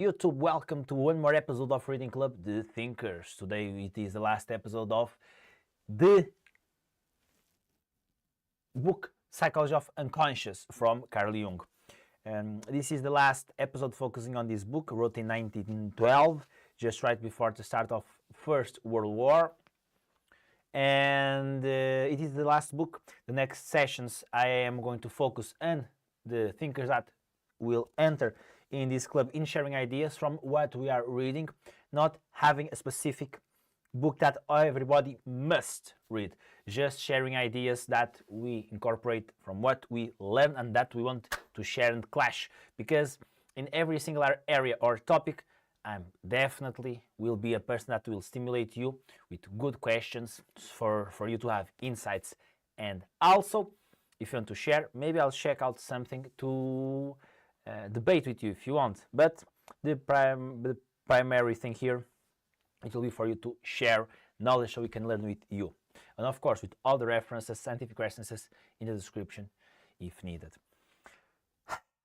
YouTube, welcome to one more episode of Reading Club, The Thinkers. Today it is the last episode of the book Psicology of Unconscious from Carl Jung. This is the last episode focusing on this book, wrote in 1912, just right before the start of First World War. And it is the last book. The next sessions I am going to focus on the thinkers that will enter in this club in sharing ideas from what we are reading, not having a specific book that everybody must read, just sharing ideas that we incorporate from what we learn and that we want to share and clash, because in every single area or topic I'm definitely will be a person that will stimulate you with good questions for you to have insights. And also, if you want to share, maybe I'll check out something to debate with you if you want. But the primary thing here, it will be for you to share knowledge so we can learn with you. And of course, with all the references, scientific references in the description if needed.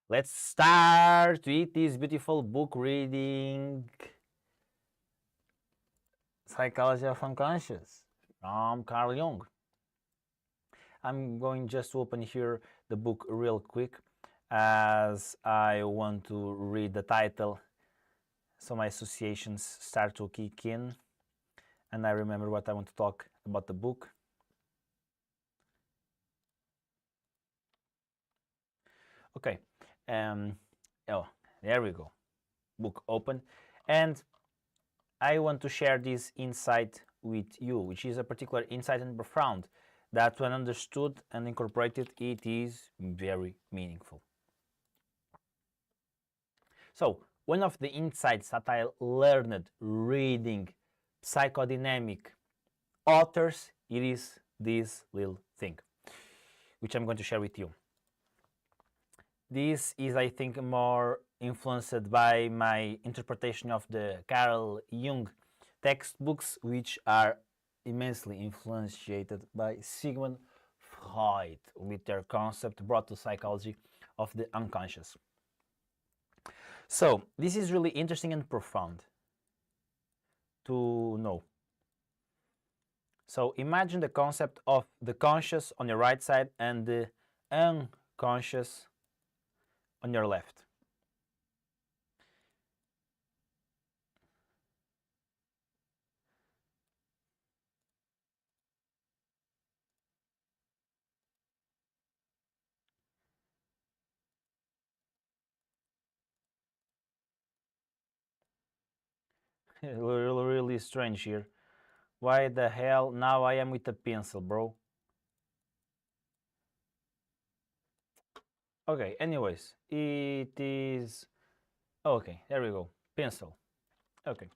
Let's start with this beautiful book reading, Psychology of Unconscious from Carl Jung. I'm going just to open here the book real quick as I want to read the title so my associations start to kick in and I remember what I want to talk about the book. Okay. Oh, there we go. Book open. And I want to share this insight with you, which is a particular insight and profound that when understood and incorporated, it is very meaningful. So, one of the insights that I learned reading psychodynamic authors, it is this little thing, which I'm going to share with you. This is, I think, more influenced by my interpretation of the Carl Jung textbooks, which are immensely influenced by Sigmund Freud with their concept brought to psychology of the unconscious. So, this is really interesting and profound to know. So, imagine the concept of the conscious on your right side and the unconscious on your left. Really strange here. Why the hell now I am with a pencil, bro? Okay, anyways, it is... Okay, there we go. Pencil. Okay.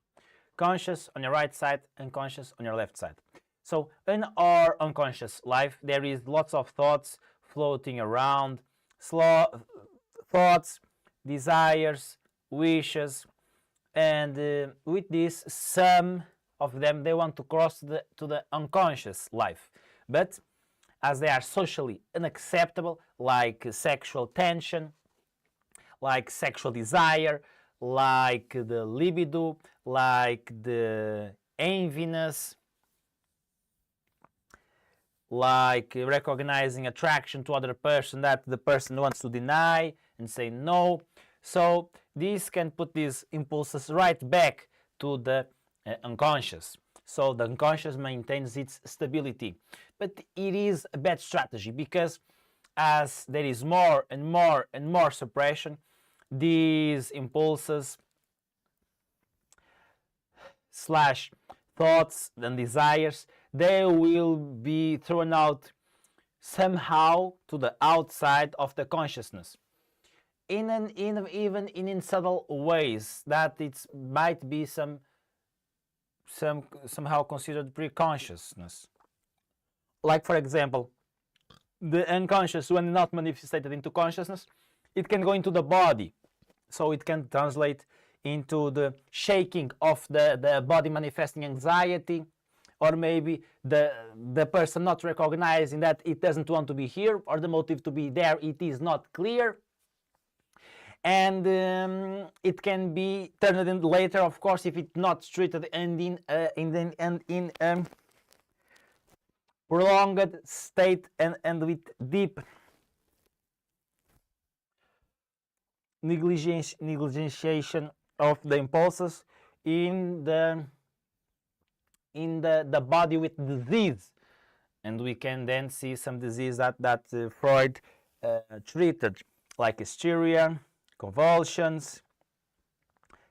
Conscious on your right side, unconscious on your left side. So in our unconscious life, there is lots of thoughts floating around, thoughts, desires, wishes, and with this, some of them, they want to cross to the unconscious life. But as they are socially unacceptable, like sexual tension, like sexual desire, like the libido, like the enviness, like recognizing attraction to other person that the person wants to deny and say no. So this can put these impulses right back to the unconscious. So the unconscious maintains its stability. But it is a bad strategy because as there is more and more and more suppression, these impulses slash thoughts and desires, they will be thrown out somehow to the outside of the consciousness. Even in subtle ways that it might be somehow considered pre-consciousness. Like, for example, the unconscious, when not manifested into consciousness, it can go into the body. So it can translate into the shaking of the body manifesting anxiety, or maybe the person not recognizing that it doesn't want to be here, or the motive to be there, it is not clear. and it can be turned in later, of course, if it's not treated and in prolonged state and with deep negligiation of the impulses in the body with disease. And we can then see some disease that Freud treated, like hysteria, convulsions,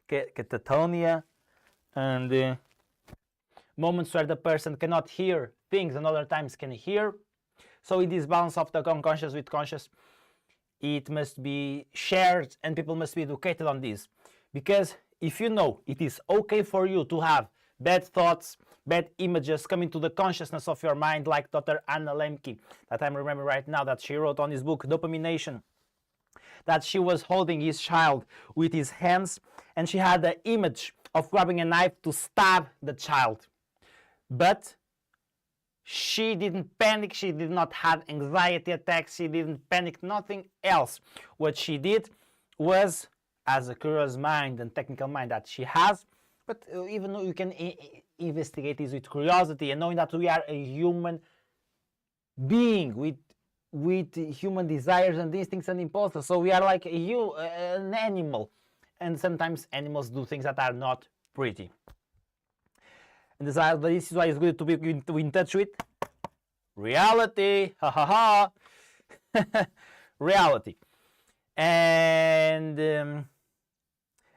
catatonia, and moments where the person cannot hear things and other times can hear. So in this balance of the unconscious with conscious, it must be shared and people must be educated on this. Because if you know it is okay for you to have bad thoughts, bad images coming to the consciousness of your mind, like Dr. Anna Lemke, that I'm remembering right now, that she wrote on his book, Dopamination, that she was holding his child with his hands and she had the image of grabbing a knife to stab the child. But she didn't panic, she did not have anxiety attacks, she didn't panic, nothing else. What she did was, as a curious mind and technical mind that she has, but even though you can investigate this with curiosity and knowing that we are a human being with human desires and instincts and impulses, so we are like an animal, and sometimes animals do things that are not pretty. And this is why it's good to be in touch with reality. Ha ha ha. Reality. And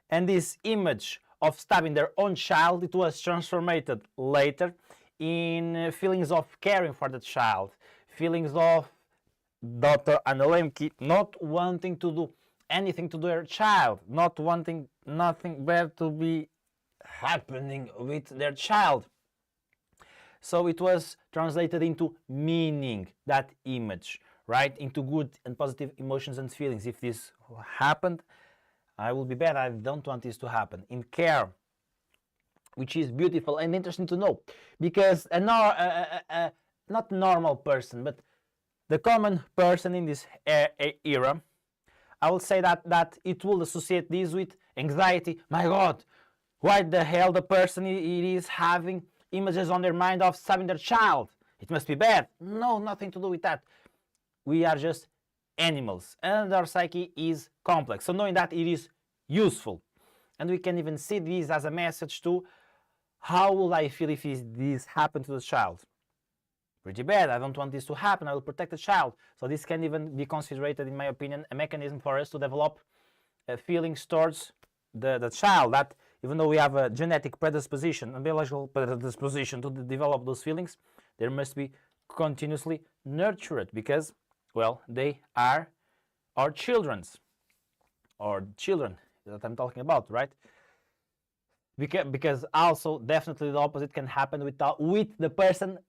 this image of stabbing their own child, it was transformed later in feelings of caring for the child, feelings of Dr. Anna Lemke not wanting to do anything to their child, not wanting nothing bad to be happening with their child. So it was translated into meaning, that image, right, into good and positive emotions and feelings. If this happened, I will be bad, I don't want this to happen. In care, which is beautiful and interesting to know, because not normal person, but the common person in this era, I will say that it will associate this with anxiety. My God, why the hell the person is having images on their mind of stabbing their child? It must be bad. No, nothing to do with that. We are just animals and our psyche is complex. So knowing that, it is useful. And we can even see this as a message to how will I feel if this happened to the child? Pretty bad. I don't want this to happen. I will protect the child. So this can even be considered, in my opinion, a mechanism for us to develop feelings towards the child, that even though we have a genetic predisposition, a biological predisposition to develop those feelings, there must be continuously nurtured, because, well, they are our children that I'm talking about, right? Because also definitely the opposite can happen with the person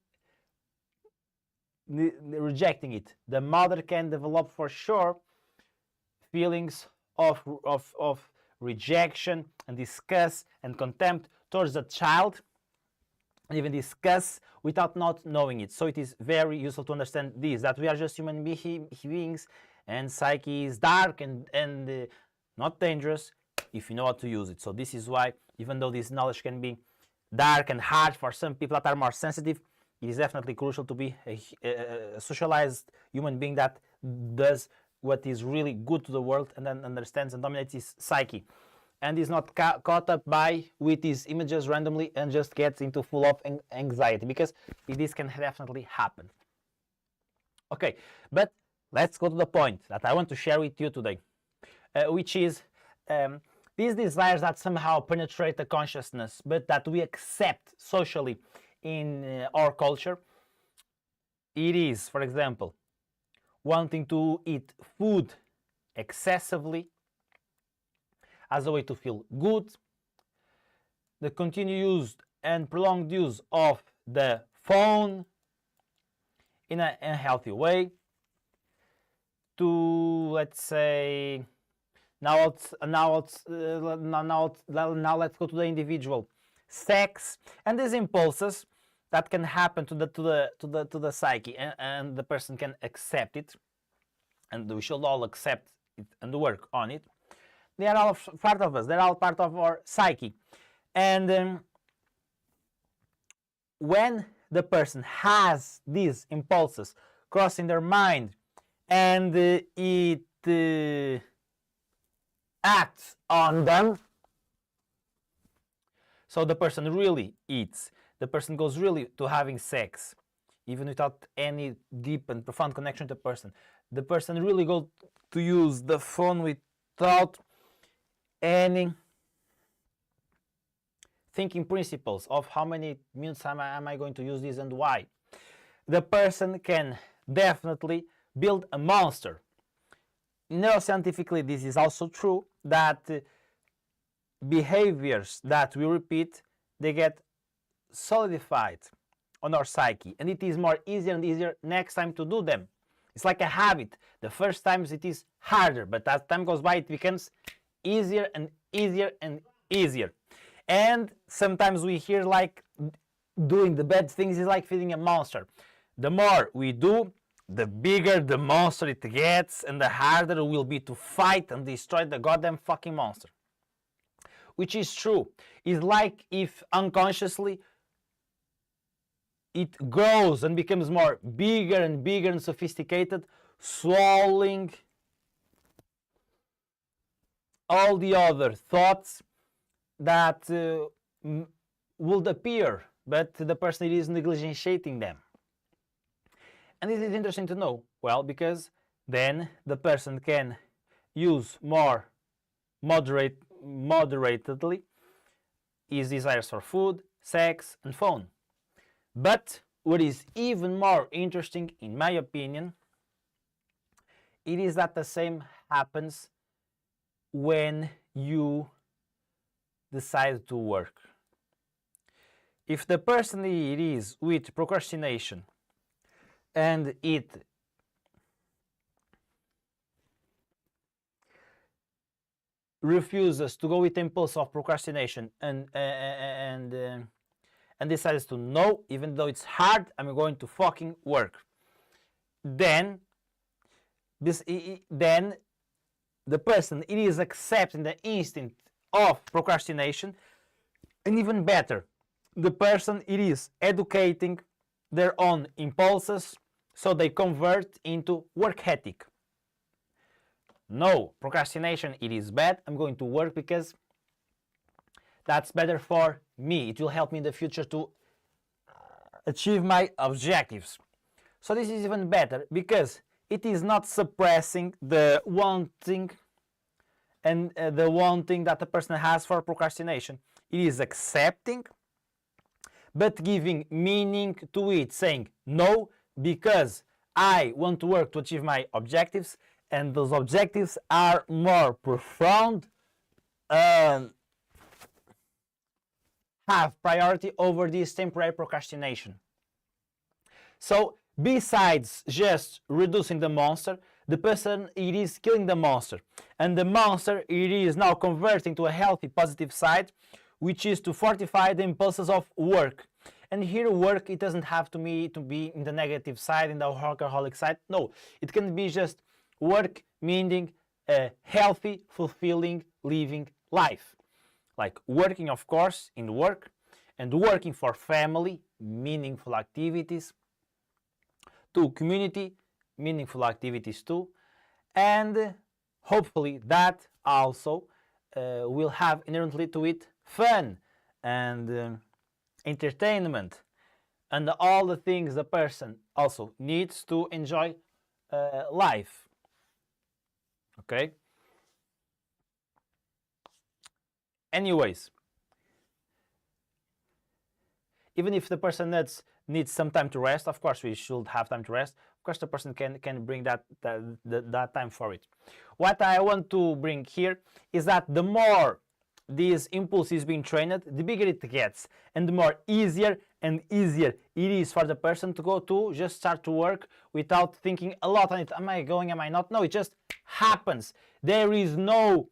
rejecting it. The mother can develop for sure feelings of rejection and disgust and contempt towards the child, and even disgust without not knowing it. So it is very useful to understand this, that we are just human beings and psyche is dark and not dangerous if you know how to use it. So this is why, even though this knowledge can be dark and hard for some people that are more sensitive, it is definitely crucial to be a socialized human being that does what is really good to the world and then understands and dominates his psyche, and is not caught up with these images randomly and just gets into full of anxiety, because this can definitely happen. Okay, but let's go to the point that I want to share with you today, which is these desires that somehow penetrate the consciousness, but that we accept socially in our culture. It is, for example, wanting to eat food excessively as a way to feel good, the continued and prolonged use of the phone in a healthy way, to, let's say, now let's go to the individual. Sex and these impulses that can happen to the psyche, and the person can accept it, and we should all accept it and work on it. they are all part of us. They're all part of our psyche. And when the person has these impulses crossing their mind and it acts on them, so the person really eats, the person goes really to having sex, even without any deep and profound connection to the person really goes to use the phone without any thinking principles of how many minutes am I going to use this and why. The person can definitely build a monster. Neuroscientifically, this is also true, that behaviors that we repeat, they get solidified on our psyche, and it is more easier and easier next time to do them. It's like a habit. The first times it is harder, but as time goes by, it becomes easier and easier and easier. And sometimes we hear like doing the bad things is like feeding a monster. The more we do, the bigger the monster it gets, and the harder it will be to fight and destroy the goddamn fucking monster. Which is true. It's like if unconsciously it grows and becomes more bigger and sophisticated, swallowing all the other thoughts that would appear, but the person is negligenting them. And this is interesting to know, well, because then the person can use more moderatedly his desires for food, sex, and phone. But what is even more interesting, in my opinion, it is that the same happens when you decide to work. If the person it is with procrastination and it refuses to go with the impulse of procrastination and decides to no, even though it's hard, I'm going to fucking work, then the person it is accepting the instinct of procrastination, and even better, the person it is educating their own impulses so they convert into work ethic. No, procrastination, it is bad. I'm going to work because that's better for me. It will help me in the future to achieve my objectives. So this is even better because it is not suppressing the wanting and the wanting that the person has for procrastination. It is accepting, but giving meaning to it, saying no, because I want to work to achieve my objectives, and those objectives are more profound and have priority over this temporary procrastination. So besides just reducing the monster, the person it is killing the monster, and the monster it is now converting to a healthy positive side, which is to fortify the impulses of work. And here work, it doesn't have to be in the negative side, in the workaholic side. No, it can be just work, meaning a healthy, fulfilling, living life. Like working, of course, in work, and working for family, meaningful activities, to community, meaningful activities too, and hopefully that also will have inherently to it fun and entertainment and all the things the person also needs to enjoy life. Okay? Anyways, even if the person needs some time to rest, of course we should have time to rest. Of course the person can bring that time for it. What I want to bring here is that the more this impulse is being trained, the bigger it gets, and the more easier and easier it is for the person to go to just start to work without thinking a lot on it. Am I going? Am I not? No, it just happens. There is no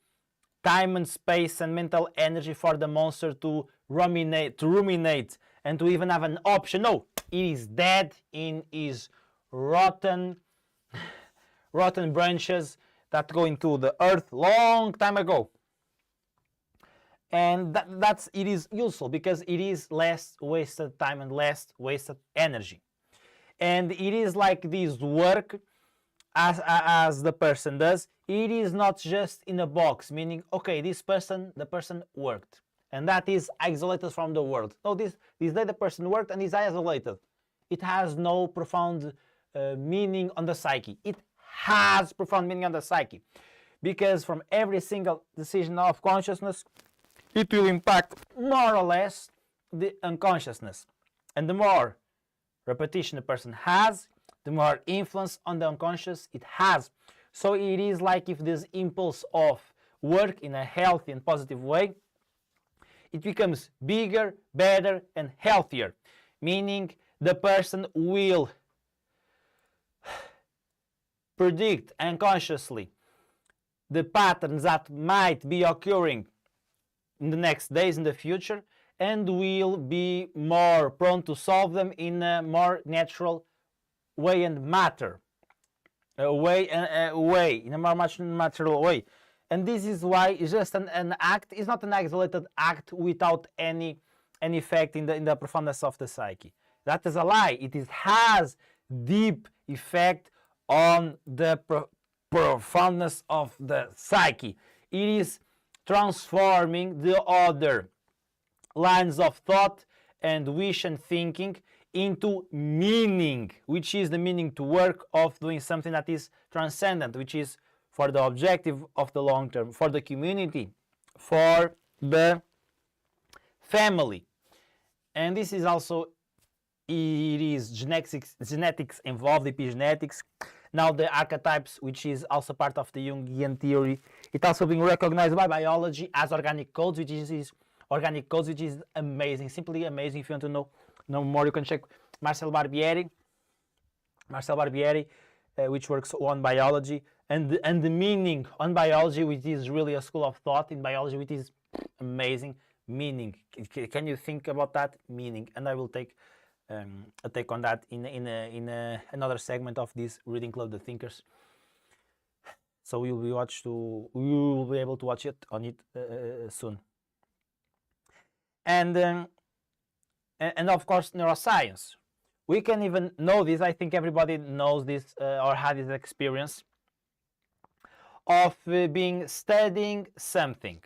time and space and mental energy for the monster to ruminate and to even have an option. No, it is dead in his rotten branches that go into the earth long time ago. And it is useful because it is less wasted time and less wasted energy. And it is like this work as the person does. It is not just in a box, meaning, okay, the person worked, and that is isolated from the world. No, this day the person worked and is isolated. It has no profound meaning on the psyche. It has profound meaning on the psyche, because from every single decision of consciousness, it will impact more or less the unconsciousness. And the more repetition a person has, the more influence on the unconscious it has. So it is like if this impulse of work in a healthy and positive way, it becomes bigger, better, and healthier. Meaning the person will predict unconsciously the patterns that might be occurring in the next days, in the future, and will be more prone to solve them in a more natural way and matter. In a more natural way. And this is why it's just an act. It's not an isolated act without any effect in the profoundness of the psyche. That is a lie. It has deep effect on the profoundness of the psyche. It is transforming the other lines of thought and wish and thinking into meaning, which is the meaning to work of doing something that is transcendent, which is for the objective of the long term, for the community, for the family. And this is also, it is genetics involved, epigenetics. Now the archetypes, which is also part of the Jungian theory, it's also being recognized by biology as organic codes, which is amazing, simply amazing. If you want to know more, you can check Marcel Barbieri, which works on biology and the meaning on biology, which is really a school of thought in biology, which is amazing. Meaning, can you think about that? Meaning, and I will take a take on that in another segment of this reading club, The Thinkers. So we will be able to watch it soon. And of course, neuroscience. We can even know this. I think everybody knows this or had this experience of studying something.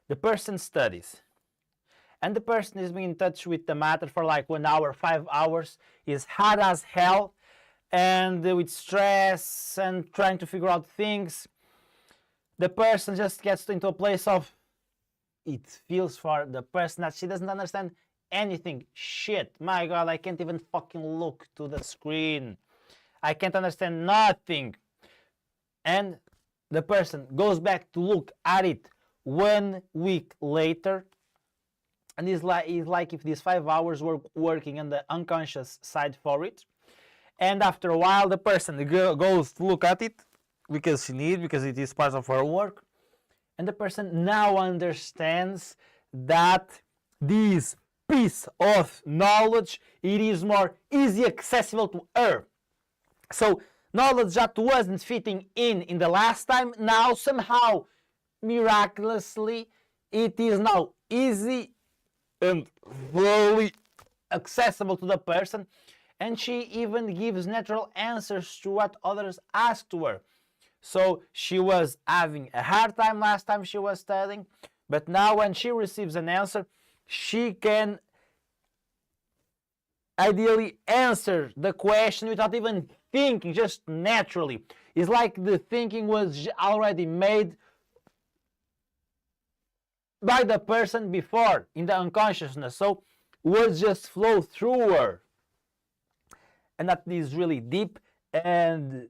The person studies, and the person is being in touch with the matter for like 1 hour, 5 hours, is hard as hell, and with stress and trying to figure out things. The person just gets into a place of, it feels for the person that she doesn't understand anything. Shit, my God, I can't even fucking look to the screen. I can't understand nothing. And the person goes back to look at it 1 week later, and it's like if these 5 hours were working on the unconscious side for it. And after a while, the person goes to look at it because it is part of her work. And the person now understands that this piece of knowledge, it is more easy accessible to her. So knowledge that wasn't fitting in the last time, now somehow, miraculously, it is now easy and fully accessible to the person. And she even gives natural answers to what others ask to her. So she was having a hard time last time she was studying, but now when she receives an answer, she can ideally answer the question without even thinking, just naturally. It's like the thinking was already made by the person before in the unconsciousness. So words just flow through her. And that is really deep and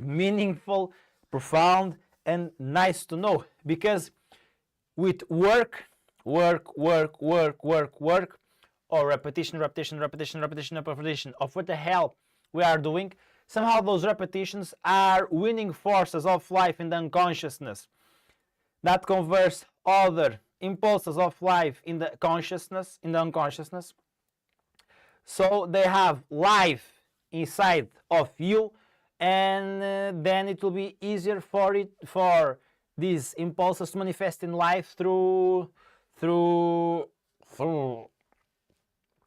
meaningful, profound, and nice to know, because with work, or repetition of what the hell we are doing, somehow those repetitions are winning forces of life in the unconsciousness that converts other impulses of life in the consciousness, in the unconsciousness. So they have life inside of you, and then it will be easier for these impulses to manifest in life through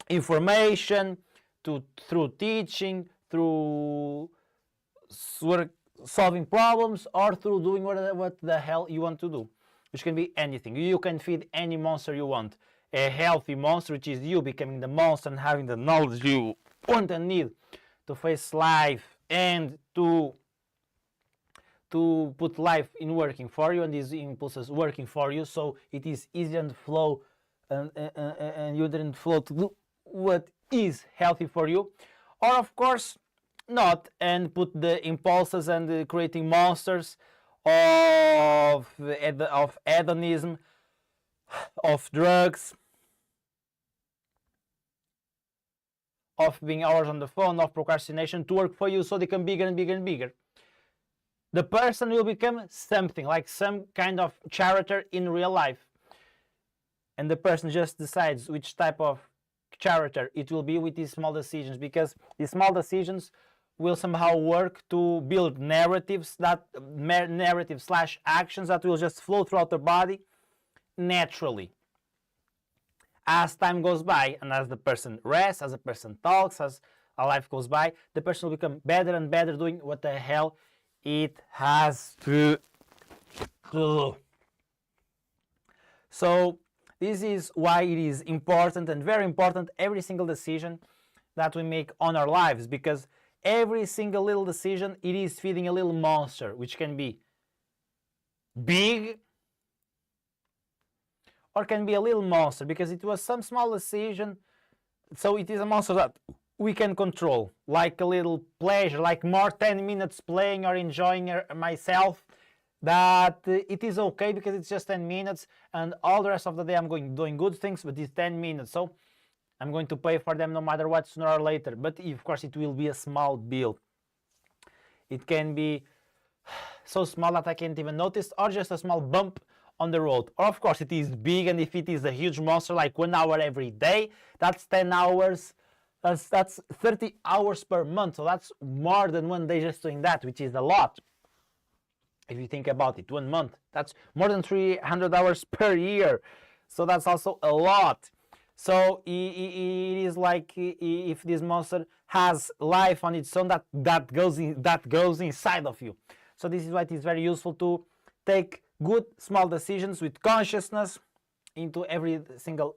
information, through teaching, through solving problems, or through doing what the hell you want to do, which can be anything. You can feed any monster you want. A healthy monster, which is you becoming the monster and having the knowledge you want and need to face life and to put life in working for you, and these impulses working for you, so it is easier and flow and you didn't flow to do what is healthy for you. Or of course not, and put the impulses and creating monsters of hedonism, of drugs, of being hours on the phone, of procrastination to work for you, so they become bigger and bigger and bigger. The person will become something, like some kind of character in real life. And the person just decides which type of character it will be with these small decisions, because these small decisions will somehow work to build narratives, that narrative / actions that will just flow throughout the body naturally. As time goes by, and as the person rests, as the person talks, as a life goes by, the person will become better and better doing what the hell it has to do. So this is why it is important, and very important, every single decision that we make on our lives, because every single little decision, it is feeding a little monster, which can be big or can be a little monster, because it was some small decision, so it is a monster that we can control, like a little pleasure, like more 10 minutes playing or enjoying myself, that it is okay because it's just 10 minutes, and all the rest of the day I'm doing good things, but it's 10 minutes, so I'm going to pay for them no matter what, sooner or later. But of course it will be a small bill. It can be so small that I can't even notice, or just a small bump on the road. Or of course it is big, and if it is a huge monster like 1 hour every day, that's 10 hours, that's 30 hours per month, so that's more than 1 day just doing that, which is a lot. If you think about it, 1 month, that's more than 300 hours per year, so that's also a lot. So it is like if this monster has life on its own, that goes inside of you. So this is why it is very useful to take good small decisions with consciousness into every single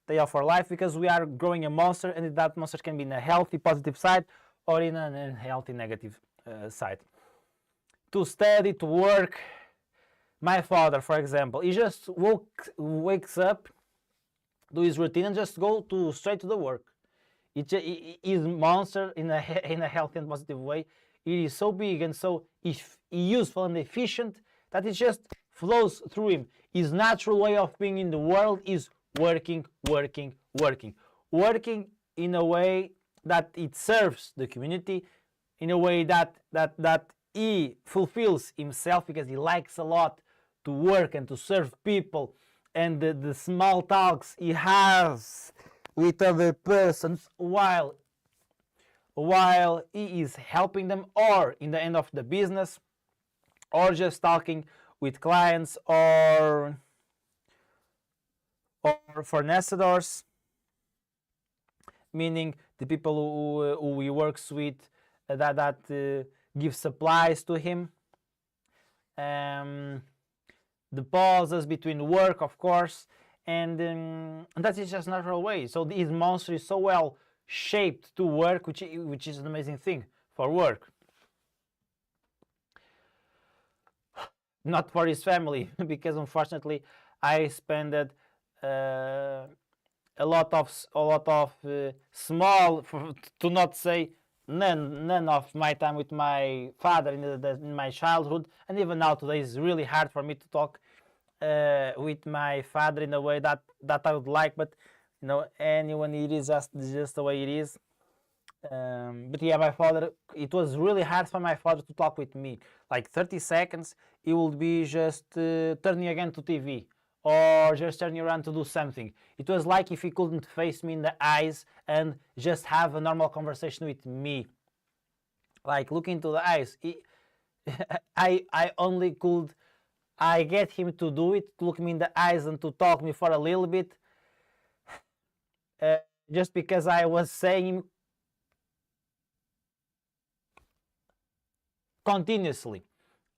day of our life, because we are growing a monster, and that monster can be in a healthy positive side or in an unhealthy negative side. To study, to work. My father, for example, he just wakes up, do his routine, and just go straight to the work. It is monster in a healthy and positive way. It is so big and so useful and efficient that it just flows through him. His natural way of being in the world is working in a way that it serves the community, in a way that he fulfills himself, because he likes a lot to work and to serve people, and the small talks he has with other persons while he is helping them, or in the end of the business, or just talking with clients or fornecedores, meaning the people who he works with, that give supplies to him. The pauses between work, of course, and that is just natural way. So his monster is so well shaped to work, which is an amazing thing for work. Not for his family, because unfortunately I spent a lot of small, to not say none of my time with my father in my childhood, and even now today is really hard for me to talk with my father in a way that I would like, but you know, anyone, it is just the way it is. But yeah, my father, it was really hard for my father to talk with me. Like 30 seconds, he would be just turning again to TV, or just turning around to do something. It was like if he couldn't face me in the eyes and just have a normal conversation with me. Like look into the eyes. I only could I get him to do it, to look me in the eyes and to talk me for a little bit, just because I was saying continuously,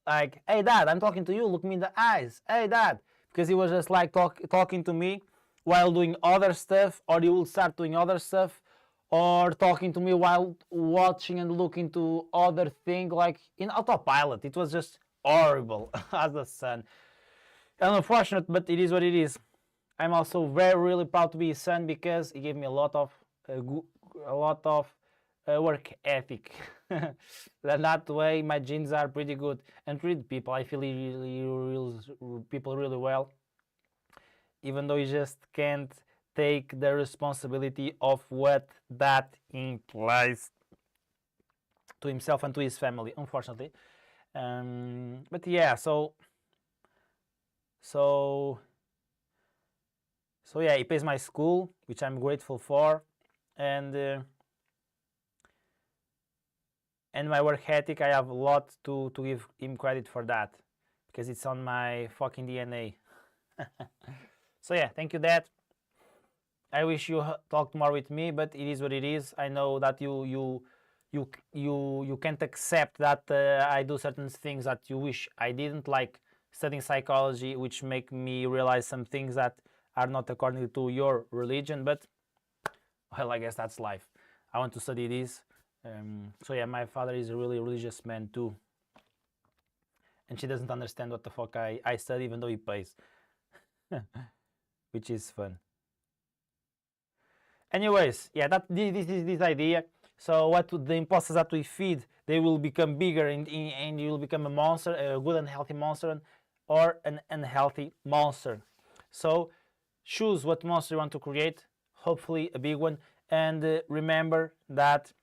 like, hey dad, I'm talking to you, look me in the eyes, hey dad, because he was just like talking to me while doing other stuff, or he will start doing other stuff, or talking to me while watching and looking to other thing, like in autopilot. It was just horrible as a son. And unfortunate, but it is what it is. I'm also really proud to be his son, because he gave me a lot of work ethic. That way my genes are pretty good, and treat people, I feel people really well, even though he just can't take the responsibility of what that implies to himself and to his family, unfortunately. But yeah, so yeah, he pays my school, which I'm grateful for, and my work ethic, I have a lot to give him credit for that, because it's on my fucking DNA. So yeah, thank you, Dad. I wish you talked more with me, but it is what it is. I know that you can't accept that I do certain things that you wish I didn't, like studying psychology, which make me realize some things that are not according to your religion. But well, I guess that's life. I want to study this. So yeah, my father is a really religious man too, and she doesn't understand what the fuck I study, even though he pays, which is fun. Anyways, yeah, this is this idea. So what the impulses that we feed, they will become bigger, and you will become a monster, a good and healthy monster, or an unhealthy monster. So choose what monster you want to create, hopefully a big one, and remember that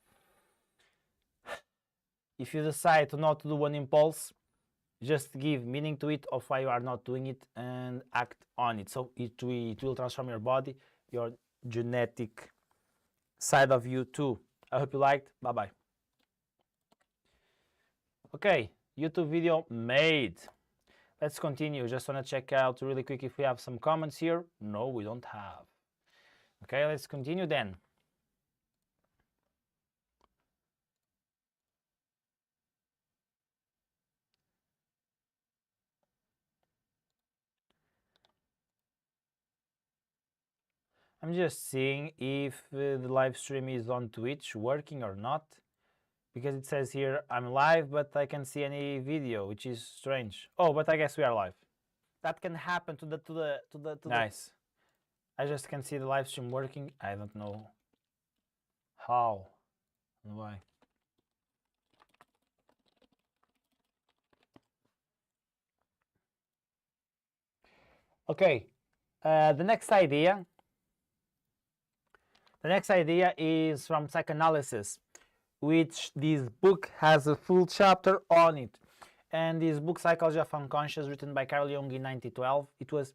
if you decide to not do one impulse, just give meaning to it of why you are not doing it and act on it. So it will transform your body, your genetic side of you too. I hope you liked. Bye bye. Okay, YouTube video made. Let's continue. Just want to check out really quick if we have some comments here. No, we don't have. Okay, let's continue then. I'm just seeing if the live stream is on Twitch working or not, because it says here I'm live, but I can't see any video, which is strange. Oh, but I guess we are live. That can happen to the nice. I just can see the live stream working. I don't know how and why. Okay, the next idea is from psychoanalysis, which this book has a full chapter on it. And this book, Psicologia of Unconscious, written by Carl Jung in 1912, it was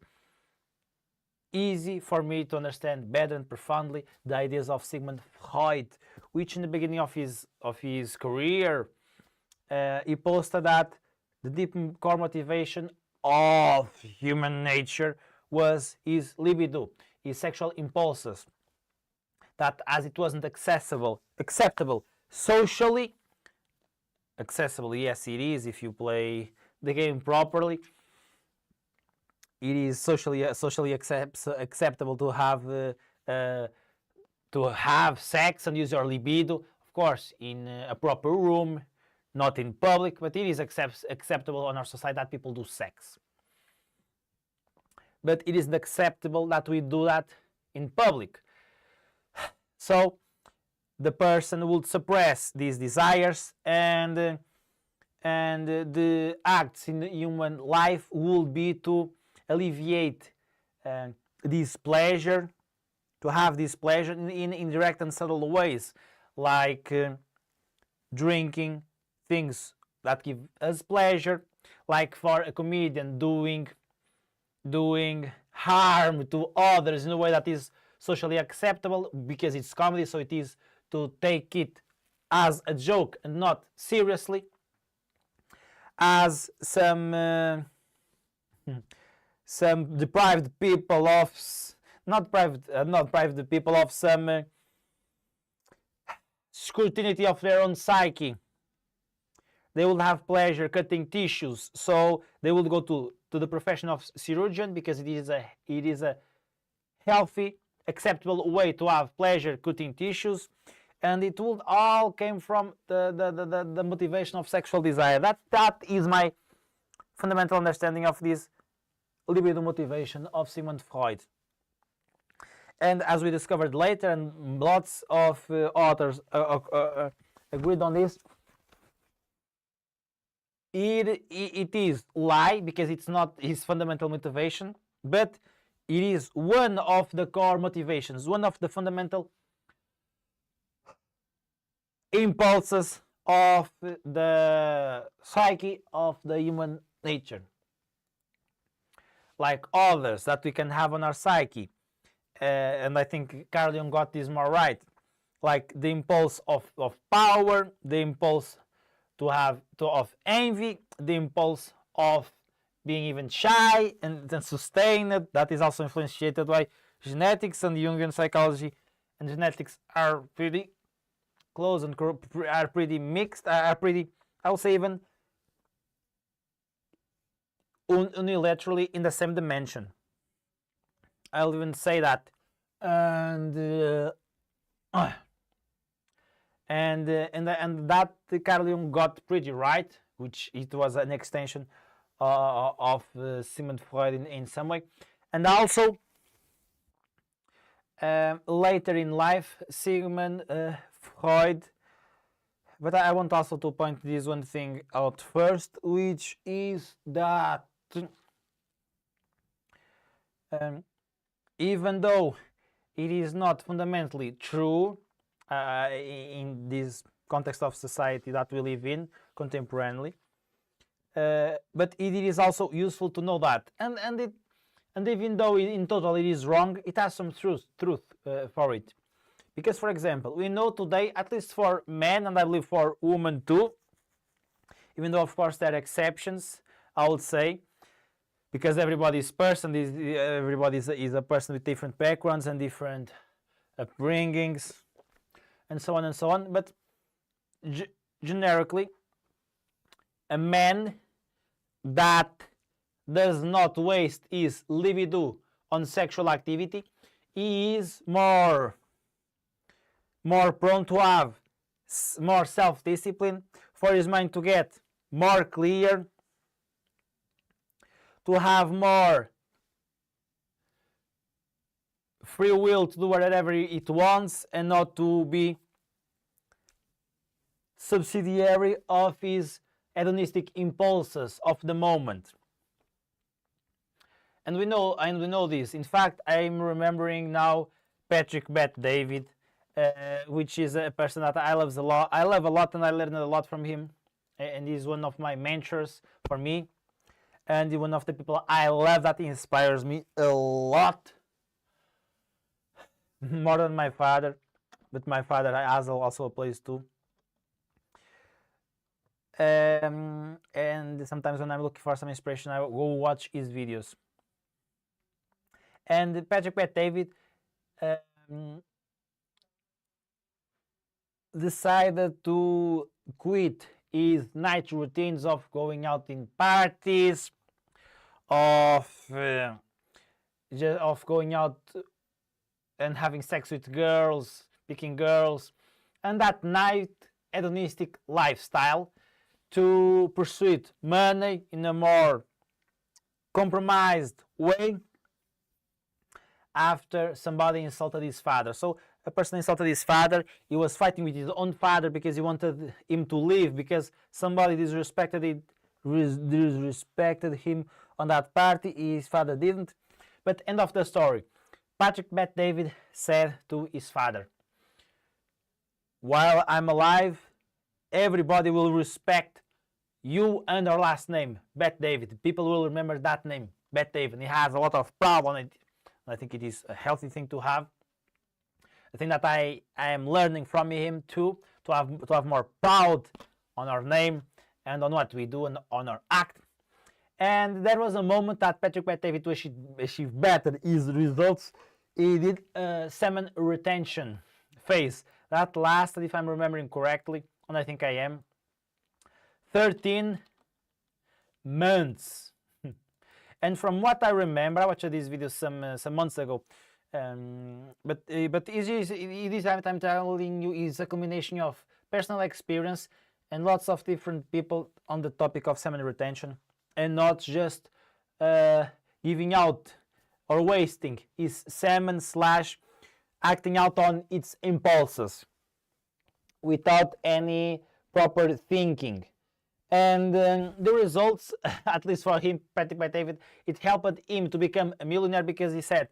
easy for me to understand better and profoundly the ideas of Sigmund Freud, which in the beginning of his career, he posted that the deep core motivation of human nature was his libido, his sexual impulses. That as it wasn't acceptable socially, accessible, yes it is if you play the game properly, it is socially acceptable to have sex and use your libido, of course in a proper room, not in public, but it is acceptable in our society that people do sex. But it isn't acceptable that we do that in public. So the person would suppress these desires, and the acts in human life would be to alleviate this pleasure, to have this pleasure in indirect and subtle ways, like drinking things that give us pleasure, like for a comedian doing harm to others in a way that is socially acceptable because it's comedy, so it is to take it as a joke and not seriously, as some some deprived people of not deprived people of some scrutiny of their own psyche. They will have pleasure cutting tissues, so they will go to the profession of surgeon because it is a healthy, acceptable way to have pleasure cutting tissues, and it will all came from the motivation of sexual desire. That is my fundamental understanding of this libido motivation of Sigmund Freud. And as we discovered later, and lots of authors agreed on this, it is lie because it's not his fundamental motivation, but it is one of the core motivations, one of the fundamental impulses of the psyche of the human nature, like others that we can have on our psyche. And I think Carl Jung got this more right, like the impulse of power, the impulse of envy, the impulse of being even shy and then sustain it. That is also influenced by genetics, and Jungian psychology and genetics are pretty close and are pretty mixed, are pretty, I would say, even unilaterally in the same dimension. I'll even say that. And that Carl Jung got pretty right, which it was an extension of Sigmund Freud in some way. And also later in life, Sigmund Freud, but I want also to point this one thing out first, which is that even though it is not fundamentally true in this context of society that we live in contemporaneously, but it is also useful to know that, and even though in total it is wrong, it has some truth for it. Because, for example, we know today, at least for men, and I believe for women too, even though of course there are exceptions, I would say, because everybody is a person with different backgrounds and different upbringings, and so on and so on. But generically, a man that does not waste his libido on sexual activity, he is more prone to have more self-discipline, for his mind to get more clear, to have more free will to do whatever it wants, and not to be subsidiary of his hedonistic impulses of the moment. And we know this. In fact, I'm remembering now Patrick Bet-David, which is a person that I love a lot. And I learned a lot from him, and he's one of my mentors for me, and one of the people I love that inspires me a lot, more than my father. But my father has also a place too. And sometimes when I'm looking for some inspiration, I go watch his videos. And Patrick Bet-David decided to quit his night routines of going out in parties, of going out and having sex with girls, picking girls, and that night hedonistic lifestyle, to pursue money in a more compromised way after somebody insulted his father. So a person insulted his father. He was fighting with his own father because he wanted him to leave, because somebody disrespected him on that party. His father didn't. But end of the story. Patrick Bet-David said to his father, "While I'm alive, everybody will respect you and our last name, Bet-David. People will remember that name, Bet-David. He has a lot of pride on it. I think it is a healthy thing to have. I think that I am learning from him too, to have more proud on our name and on what we do and on our act. And there was a moment that Patrick Bet-David to achieve better his results. He did a semen retention phase that lasted, if I'm remembering correctly, and I think I am, 13 months. And from what I remember, I watched this video some months ago, but it is I'm telling you, is a combination of personal experience and lots of different people on the topic of semen retention, and not just giving out or wasting his semen / acting out on its impulses without any proper thinking. And the results, at least for him, Patrick Bet-David, it helped him to become a millionaire, because he said,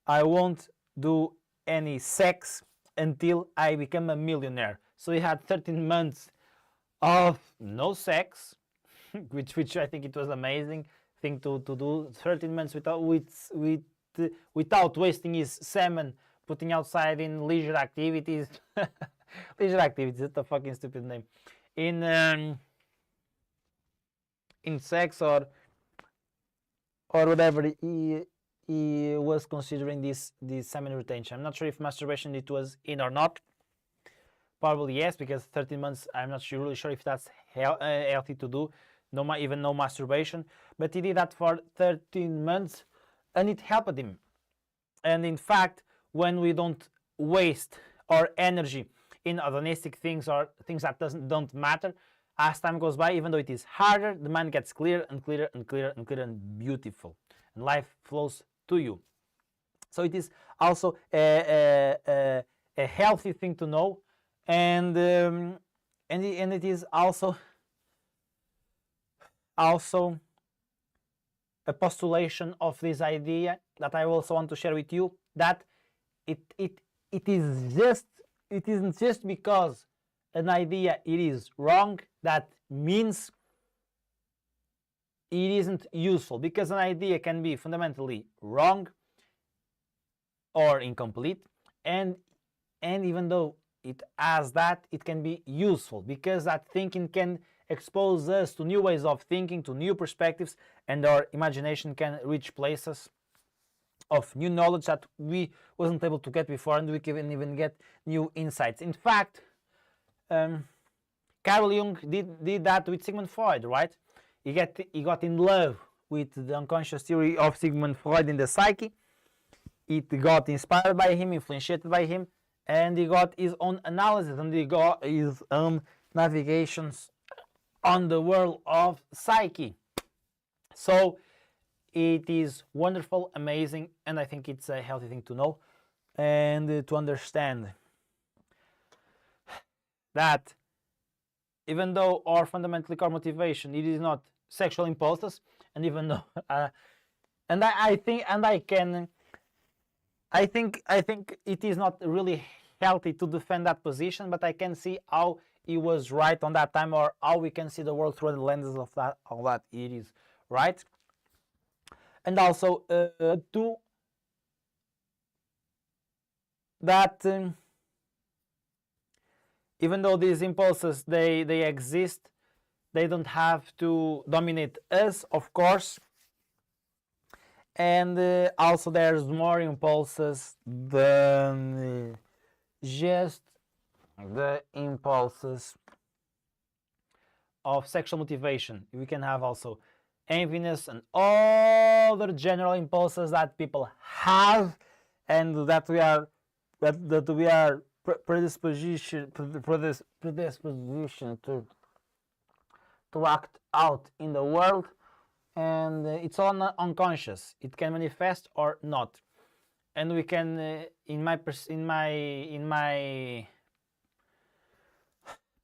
I won't do any sex until I become a millionaire. So he had 13 months of no sex, which I think it was amazing thing to do. 13 months without wasting his semen, putting outside in leisure activities. Leisure activities, that's a fucking stupid name. In sex or whatever he was considering this semen retention. I'm not sure if masturbation it was in or not. Probably yes, because 13 months, I'm not really sure if that's healthy to do, even no masturbation. But he did that for 13 months, and it helped him. And in fact, when we don't waste our energy in hedonistic things or things that don't matter, as time goes by, even though it is harder, the mind gets clearer and clearer and clearer and clearer and beautiful, and life flows to you. So it is also a healthy thing to know, and it is also a postulation of this idea that I also want to share with you, that it isn't just because an idea it is wrong that means it isn't useful, because an idea can be fundamentally wrong or incomplete, and even though it has that, it can be useful, because that thinking can expose us to new ways of thinking, to new perspectives, and our imagination can reach places of new knowledge that we wasn't able to get before, and we can even get new insights. In fact, Carl Jung did that with Sigmund Freud, right? He got in love with the unconscious theory of Sigmund Freud in the psyche. It got inspired by him, influenced by him, and he got his own analysis, and he got his own navigations on the world of psyche. So it is wonderful, amazing, and I think it's a healthy thing to know and to understand that even though our fundamentally core motivation it is not sexual impulses, and even though I think it is not really healthy to defend that position, but I can see how he was right on that time, or how we can see the world through the lenses of that it is right. And also to that even though these impulses they exist, they don't have to dominate us, of course. And also there's more impulses than just the impulses of sexual motivation. We can have also enviness and other general impulses that people have, and that we are predisposition to act out in the world, and it's all unconscious. It can manifest or not, and we can in my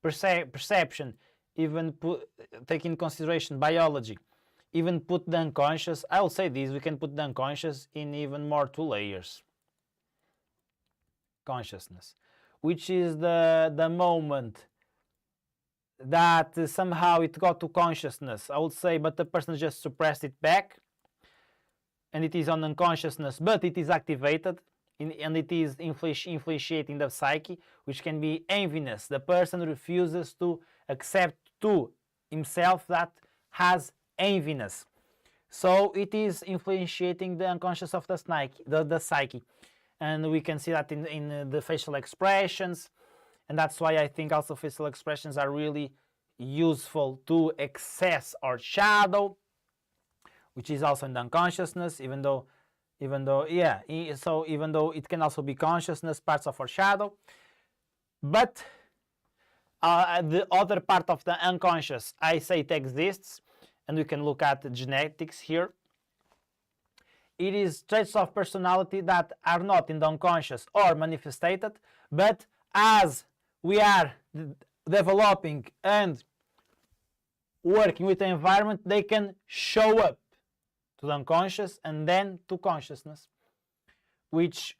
perception, even take in consideration biology, even put the unconscious. I will say this: we can put the unconscious in even more 2 layers. Consciousness, which is the moment that somehow it got to consciousness, I would say, but the person just suppressed it back, and it is on unconsciousness, but it is activated, and it is inflating the psyche, which can be enviness. The person refuses to accept to himself that has enviness. So it is influenciating the unconscious of the psyche. And we can see that in the facial expressions. And that's why I think also facial expressions are really useful to access our shadow, which is also in the unconsciousness, even though it can also be consciousness, parts of our shadow. But the other part of the unconscious, I say it exists, and we can look at the genetics here. It is traits of personality that are not in the unconscious or manifested, but as we are developing and working with the environment, they can show up to the unconscious and then to consciousness, which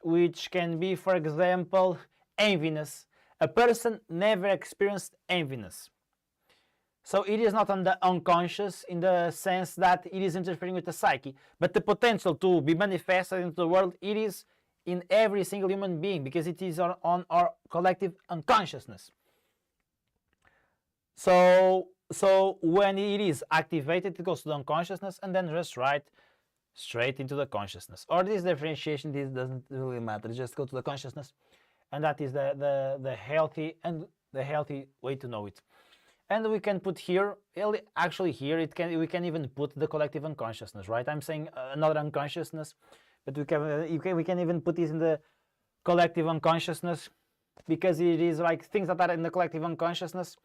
can be, for example, enviness. A person never experienced enviness. So it is not on the unconscious in the sense that it is interfering with the psyche, but the potential to be manifested into the world, it is in every single human being, because it is on our collective unconsciousness. So when it is activated, it goes to the unconsciousness and then just right straight into the consciousness. Or this differentiation, this doesn't really matter. Just go to the consciousness, and that is the healthy way to know it. And we can put here, actually here we can even put the collective unconsciousness, right? I'm saying another unconsciousness, but we can even put this in the collective unconsciousness, because it is like things that are in the collective unconsciousness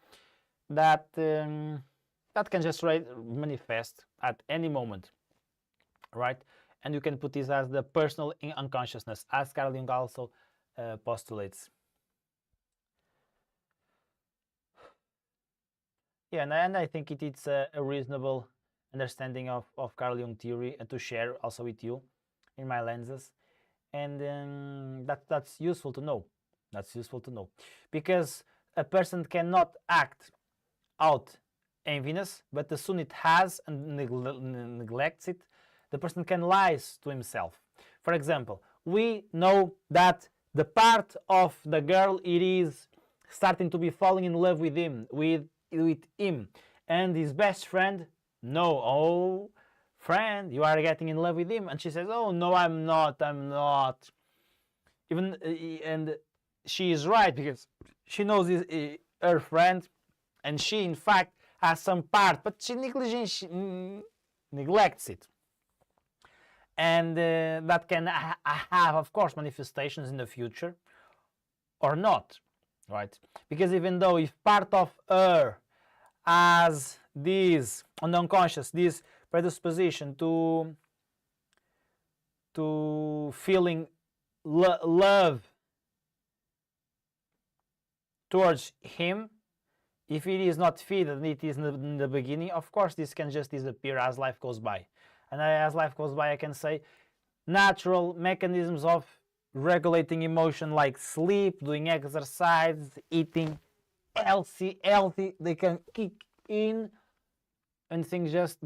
that can just manifest at any moment, right? And you can put this as the personal unconsciousness, as Carl Jung also postulates. Yeah, and I think it's a reasonable understanding of Carl Jung theory to share also with you in my lenses, and that's useful to know. That's useful to know, because a person cannot act out enviness, but as soon it has and neglects it, the person can lie to himself. For example, we know that the part of the girl, it is starting to be falling in love with him, and his best friend, no, oh friend, you are getting in love with him, and she says, oh no, I'm not, even, and she is right, because she knows her friend, and she in fact has some part, but she neglects it, and that can have, of course, manifestations in the future or not, right? Because even though if part of her has this on the unconscious, this predisposition to feeling love towards him, if it is not fed and it is in the beginning, of course this can just disappear as life goes by. And as life goes by, I can say natural mechanisms of regulating emotion, like sleep, doing exercise, eating healthy, they can kick in and things just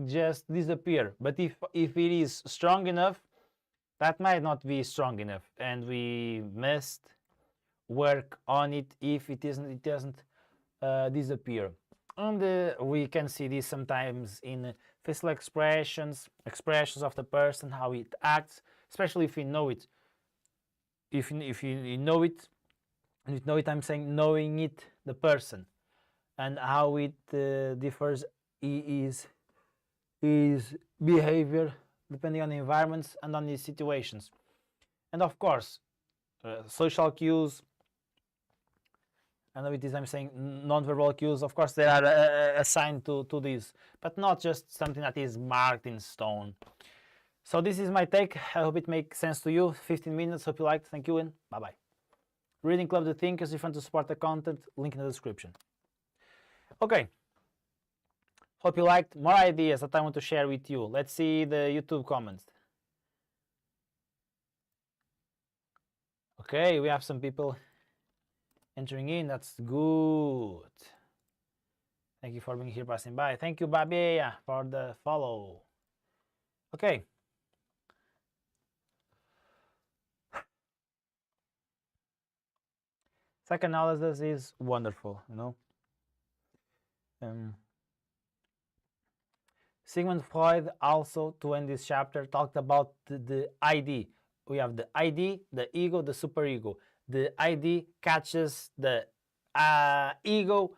disappear. But if it is strong enough, that might not be strong enough, and we must work on it if it doesn't disappear. And we can see this sometimes in facial expressions of the person, how it acts, especially if you know it. If you know it, and you know it, I'm saying knowing it, the person, and how it differs is behavior depending on the environments and on the situations. And of course, social cues, and with this I'm saying non-verbal cues, of course they are assigned to this, but not just something that is marked in stone. So this is my take. I hope it makes sense to you. 15 minutes, hope you liked. Thank you and bye-bye. Reading Club The Thinkers, if you want to support the content, link in the description. Okay. Hope you liked. More ideas that I want to share with you. Let's see the YouTube comments. Okay, we have some people entering in. That's good. Thank you for being here, passing by. Thank you, Babia, for the follow. Okay. Psychoanalysis is wonderful, you know. Sigmund Freud also, to end this chapter, talked about the ID. We have the ID, the ego, the superego. The ID catches the ego.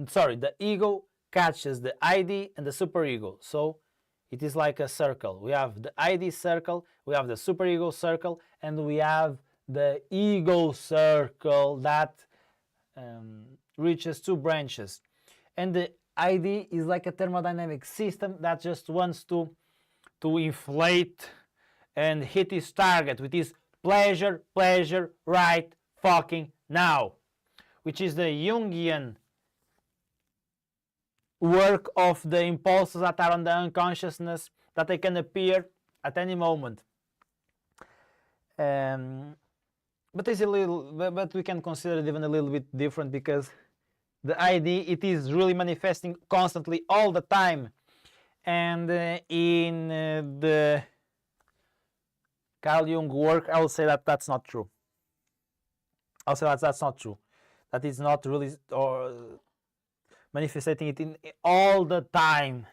Sorry, the ego catches the ID and the superego. So it is like a circle. We have the ID circle, we have the superego circle, and we have the ego circle that reaches two branches. And the ID is like a thermodynamic system that just wants to inflate and hit its target with this pleasure, pleasure, right fucking now, which is the Jungian work of the impulses that are on the unconsciousness, that they can appear at any moment. But it's a little, but we can consider it even a little bit different, because the ID, it is really manifesting constantly all the time. And in the Carl Jung work, I will say that that's not true. I'll say that's not true. That is not really manifesting it in all the time.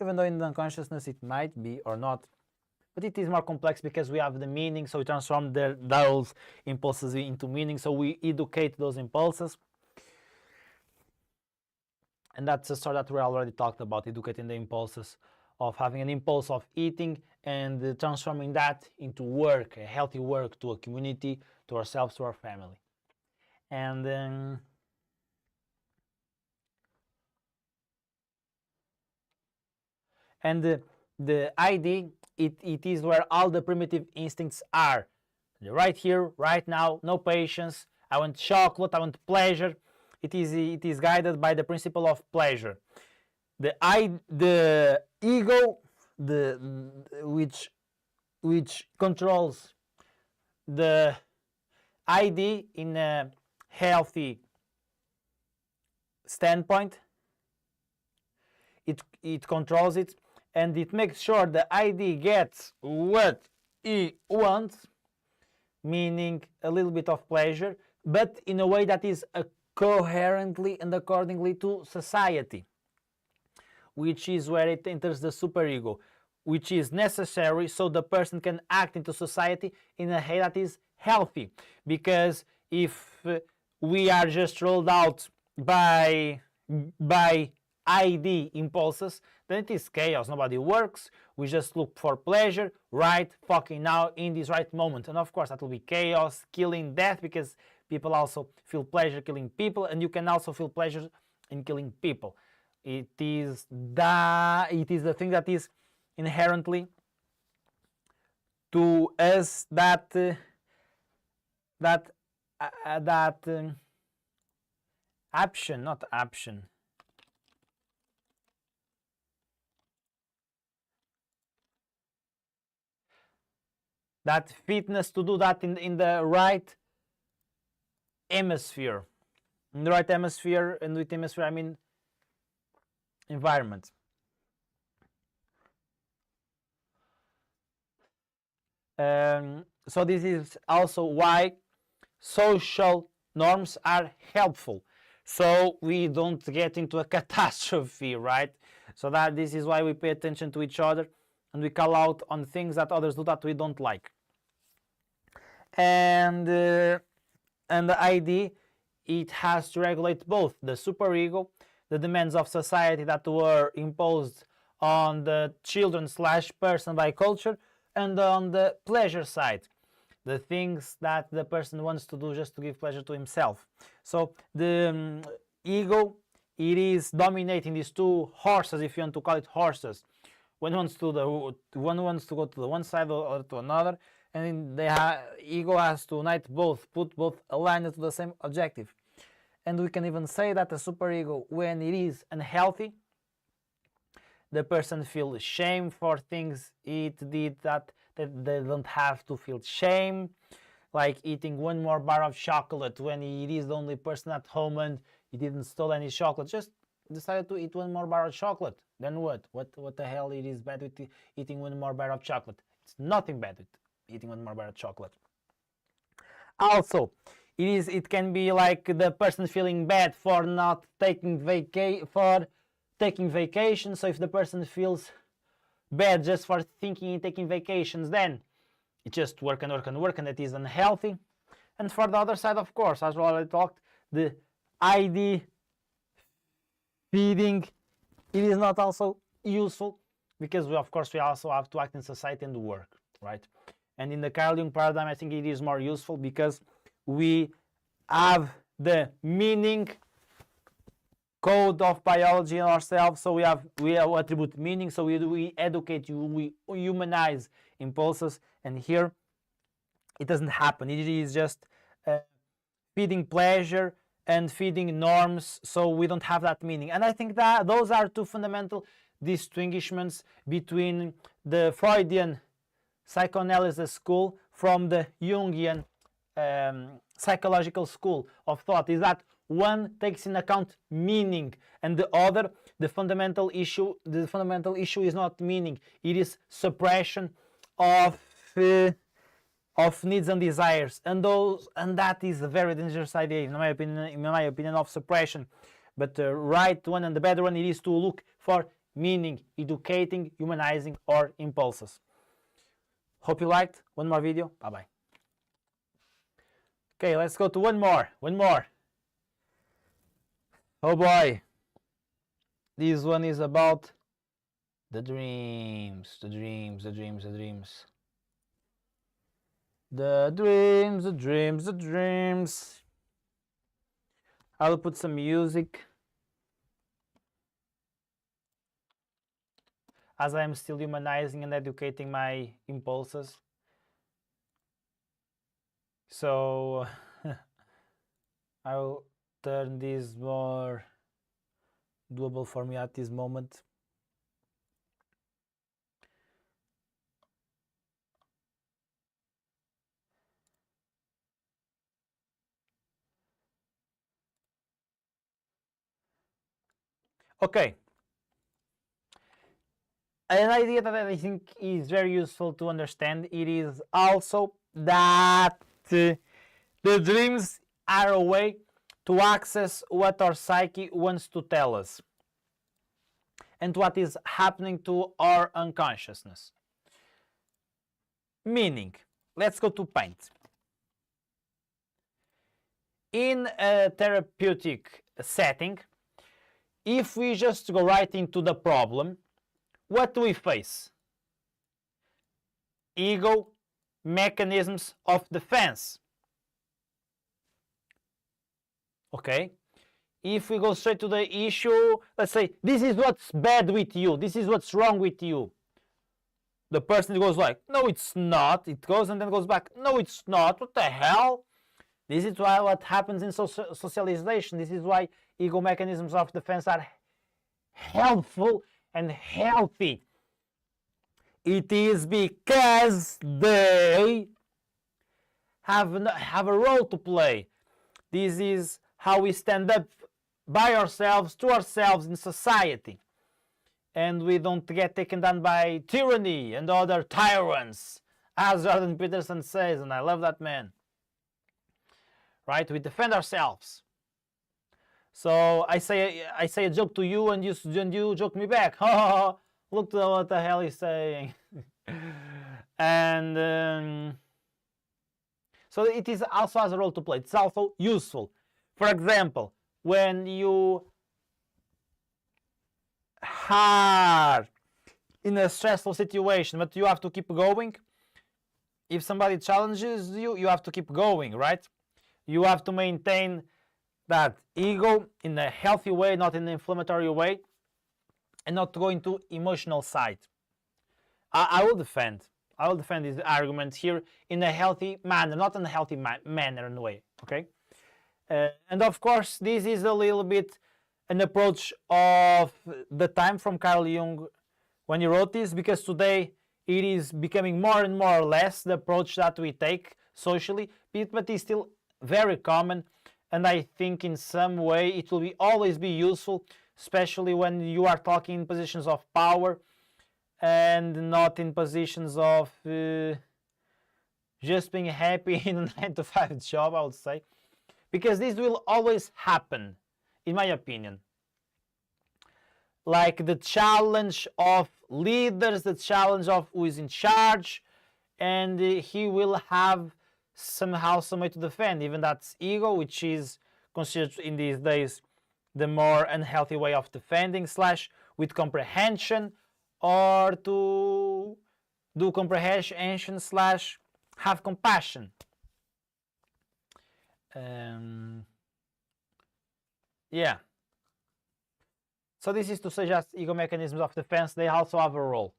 Even though in the unconsciousness it might be or not. But it is more complex because we have the meaning, so we transform those impulses into meaning, so we educate those impulses. And that's a story that we already talked about, educating the impulses, of having an impulse of eating and transforming that into work, a healthy work, to a community, to ourselves, to our family. And the ID, it is where all the primitive instincts are. Right here, right now, no patience. I want chocolate, I want pleasure. It is guided by the principle of pleasure. The ego, which controls the ID in a healthy standpoint, it controls it, and it makes sure the ID gets what he wants, meaning a little bit of pleasure, but in a way that is coherently and accordingly to society, which is where it enters the superego, which is necessary so the person can act into society in a way that is healthy. Because if we are just rolled out by ID impulses, then it is chaos. Nobody works. We just look for pleasure right fucking now in this right moment. And of course that will be chaos, killing, death, because people also feel pleasure killing people, and you can also feel pleasure in killing people. It is the thing that is inherently to us that option, not option. That fitness to do that in the right hemisphere. In the right hemisphere, and with hemisphere I mean environment. So this is also why social norms are helpful, so we don't get into a catastrophe, right? So that this is why we pay attention to each other and we call out on things that others do that we don't like. And the ID, it has to regulate both the superego, the demands of society that were imposed on the children / person by culture, and on the pleasure side, the things that the person wants to do just to give pleasure to himself. So the ego, it is dominating these two horses, if you want to call it horses. One wants to go to the one side or to another, and the ego has to unite both, put both aligned to the same objective. And we can even say that the superego, when it is unhealthy, the person feels shame for things it did that they don't have to feel shame, like eating one more bar of chocolate when he is the only person at home and he didn't steal any chocolate, just decided to eat one more bar of chocolate. Then what the hell it is bad with eating one more bar of chocolate? It's nothing bad with eating one more bar of chocolate. Also, it can be like the person feeling bad for not taking taking vacations. So if the person feels bad just for thinking in taking vacations, then it's just work and work and work, and that is unhealthy. And for the other side, of course, as we already talked, the ID feeding, it is not also useful, because we, of course, we also have to act in society and work, right? And in the Carl Jung paradigm, I think it is more useful because we have the meaning code of biology in ourselves. So we attribute meaning. So we educate you, we humanize impulses, and here it doesn't happen. It is just feeding pleasure and feeding norms. So we don't have that meaning. And I think that those are two fundamental distinguishments between the Freudian psychoanalysis school from the Jungian psychological school of thought, is that one takes in account meaning, and the other, the fundamental issue is not meaning, it is suppression of needs and desires, and that is a very dangerous idea in my opinion of suppression. But the right one and the better one, it is to look for meaning, educating, humanizing our impulses. Hope you liked. One more video. Bye bye. Okay, let's go to one more. Oh boy, this one is about the dreams. I'll put some music, as I am still humanizing and educating my impulses. So I will turn this more doable for me at this moment. Okay. An idea that I think is very useful to understand, it is also that the dreams are a way to access what our psyche wants to tell us and what is happening to our unconsciousness. Meaning, let's go to paint. In a therapeutic setting, if we just go right into the problem, what do we face? Ego, mechanisms of defense. Okay? If we go straight to the issue, let's say, this is what's bad with you, this is what's wrong with you. The person goes like, no, it's not. It goes and then goes back, no, it's not. What the hell? This is why what happens in socialization. This is why ego mechanisms of defense are helpful and healthy. It is because they have a role to play. This is how we stand up by ourselves, to ourselves in society. And we don't get taken down by tyranny and other tyrants, as Jordan Peterson says, and I love that man. Right? We defend ourselves. So I say a joke to you, and you joke me back. Look to what the hell he's saying. And so it is also has a role to play. It's also useful. For example, when you are in a stressful situation, but you have to keep going. If somebody challenges you, you have to keep going, right? You have to maintain that ego in a healthy way, not in an inflammatory way, and not to go into emotional side. I will defend this argument here in a healthy manner, not in a healthy manner and way, okay? And of course, this is a little bit an approach of the time from Carl Jung when he wrote this, because today it is becoming more and more or less the approach that we take socially, but it's still very common, and I think in some way it will always be useful, especially when you are talking in positions of power and not in positions of just being happy in a 9-to-5 job, I would say, because this will always happen, in my opinion. like the challenge of leaders, the challenge of who is in charge, and he will have somehow some way to defend. Even that's ego, which is considered in these days the more unhealthy way of defending, slash with comprehension, or to do comprehension slash have compassion. Yeah. So this is to suggest ego mechanisms of defense, they also have a role.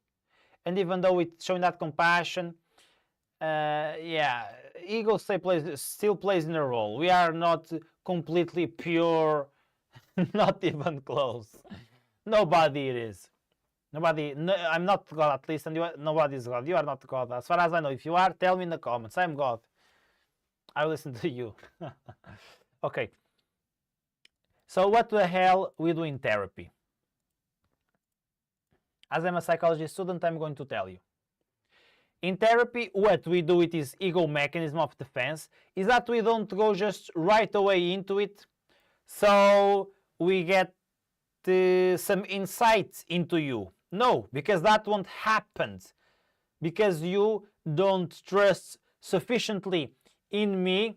And even though it's showing that compassion, ego still plays in a role. We are not completely pure, not even close. Nobody it is. Nobody. No, I'm not God, at least, and nobody is God. You are not God. As far as I know, if you are, tell me in the comments. I'm God. I will listen to you. Okay. So what the hell we do in therapy? As I'm a psychology student, I'm going to tell you. In therapy, what we do with this ego mechanism of defense is that we don't go just right away into it, so we get some insights into you. No, because that won't happen. Because you don't trust sufficiently in me,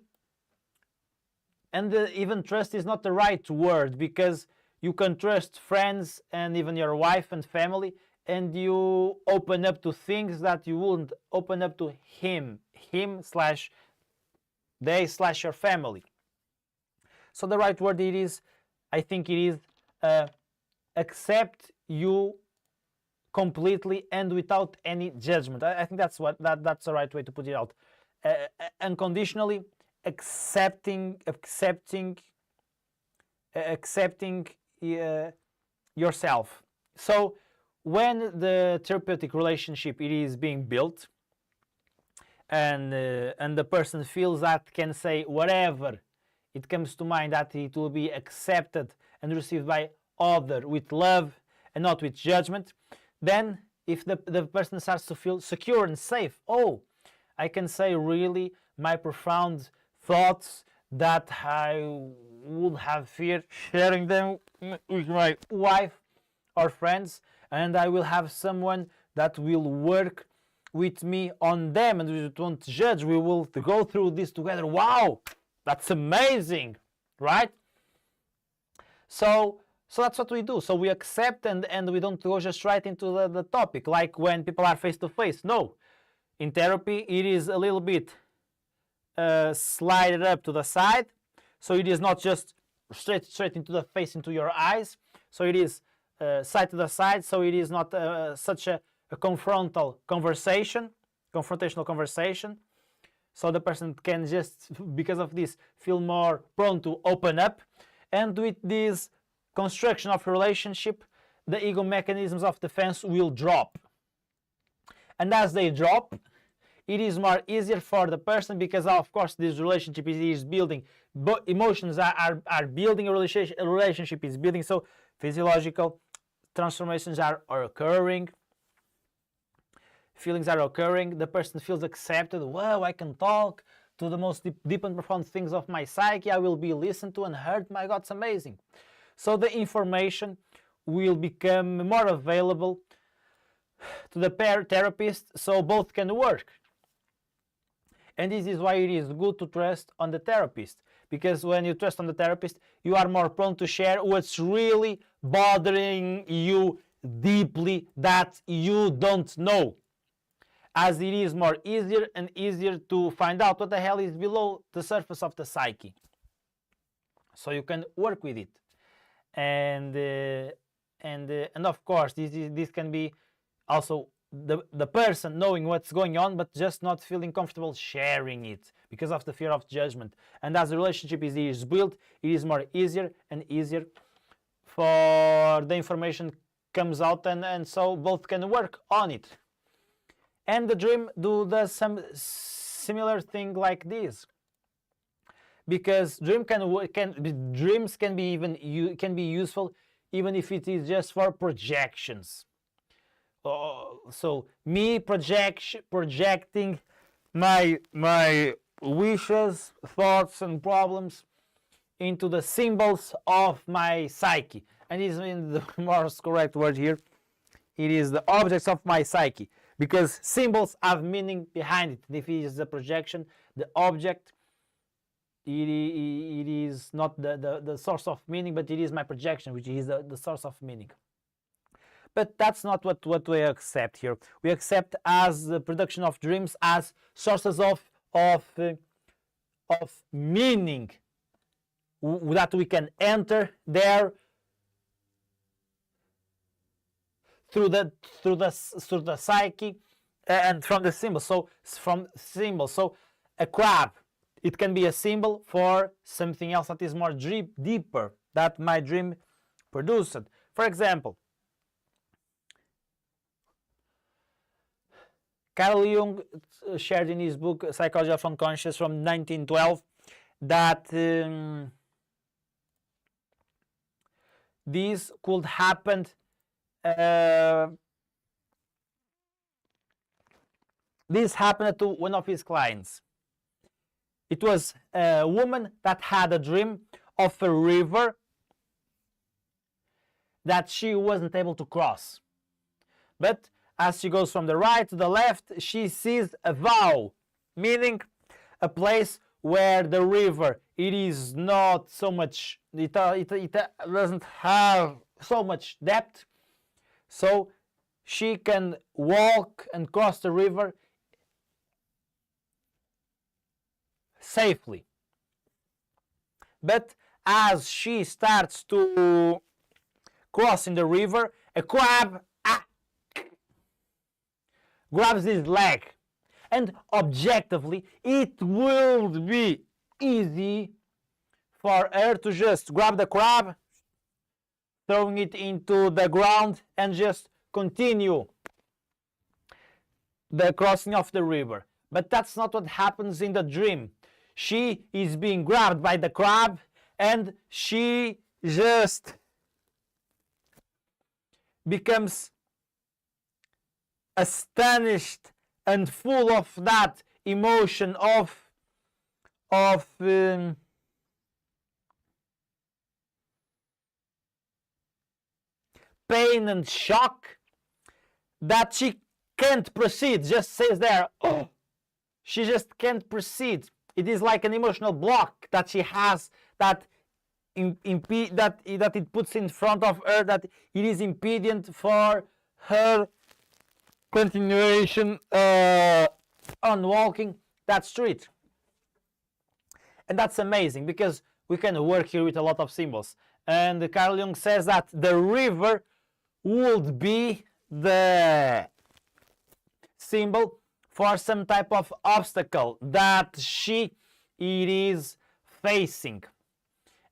and even trust is not the right word, because you can trust friends and even your wife and family, and you open up to things that you wouldn't open up to him slash they slash your family. So the right word it is, I think it is accept you completely and without any judgment. I think that's the right way to put it out. Unconditionally accepting yourself. So when the therapeutic relationship it is being built, and the person feels that can say whatever it comes to mind, that it will be accepted and received by other with love and not with judgment, then if the person starts to feel secure and safe, oh, I can say really my profound thoughts that I would have feared sharing them with my wife or friends, and I will have someone that will work with me on them and we won't judge. We will go through this together. Wow, that's amazing, right? So that's what we do. So we accept and we don't go just right into the topic, like when people are face to face. No, in therapy it is a little bit slide it up to the side, so it is not just straight into the face, into your eyes. So it is side to the side, so it is not such a confrontational conversation. So the person can just, because of this, feel more prone to open up. And with this construction of relationship, the ego mechanisms of defense will drop. And as they drop, it is more easier for the person, because of course this relationship is building, but emotions are building, a relationship is building, so physiological transformations are occurring, feelings are occurring, the person feels accepted. Wow, I can talk to the most deep and profound things of my psyche, I will be listened to and heard, my God, it's amazing. So the information will become more available to the therapist, so both can work. And this is why it is good to trust on the therapist, because when you trust on the therapist, you are more prone to share what's really bothering you deeply that you don't know, as it is more easier and easier to find out what the hell is below the surface of the psyche. So you can work with it, and of course this can be also the person knowing what's going on, but just not feeling comfortable sharing it because of the fear of judgment. And as the relationship is built, it is more easier and easier for the information comes out, and so both can work on it. And the dream do some similar thing like this, because dreams can be useful even if it is just for projections. So me projecting my wishes, thoughts and problems into the symbols of my psyche. and is in the more correct word here, it is the objects of my psyche, because symbols have meaning behind it. If it is a projection, the object, it is not the source of meaning, but it is my projection, which is the source of meaning. But that's not what we accept here. We accept as the production of dreams as sources of meaning that we can enter there through the psyche and from the symbol. So from symbols. So a crab, it can be a symbol for something else that is more deeper that my dream produced. For example, Carl Jung shared in his book Psicologia of Unconscious from 1912 that this could happen this happened to one of his clients. It was a woman that had a dream of a river that she wasn't able to cross. But as she goes from the right to the left, she sees a vow, meaning a place where the river, it is not so much, it doesn't have so much depth, so she can walk and cross the river safely. But as she starts to cross in the river, a crab grabs his leg, and objectively it will be easy for her to just grab the crab, throwing it into the ground, and just continue the crossing of the river. But that's not what happens in the dream. She is being grabbed by the crab, and she just becomes astonished and full of that emotion of pain and shock that she can't proceed. Just says there, oh, she just can't proceed. It is like an emotional block that she has, that it puts in front of her, that it is impeding for her continuation on walking that street. And that's amazing, because we can work here with a lot of symbols. And Carl Jung says that the river would be the symbol for some type of obstacle that it is facing.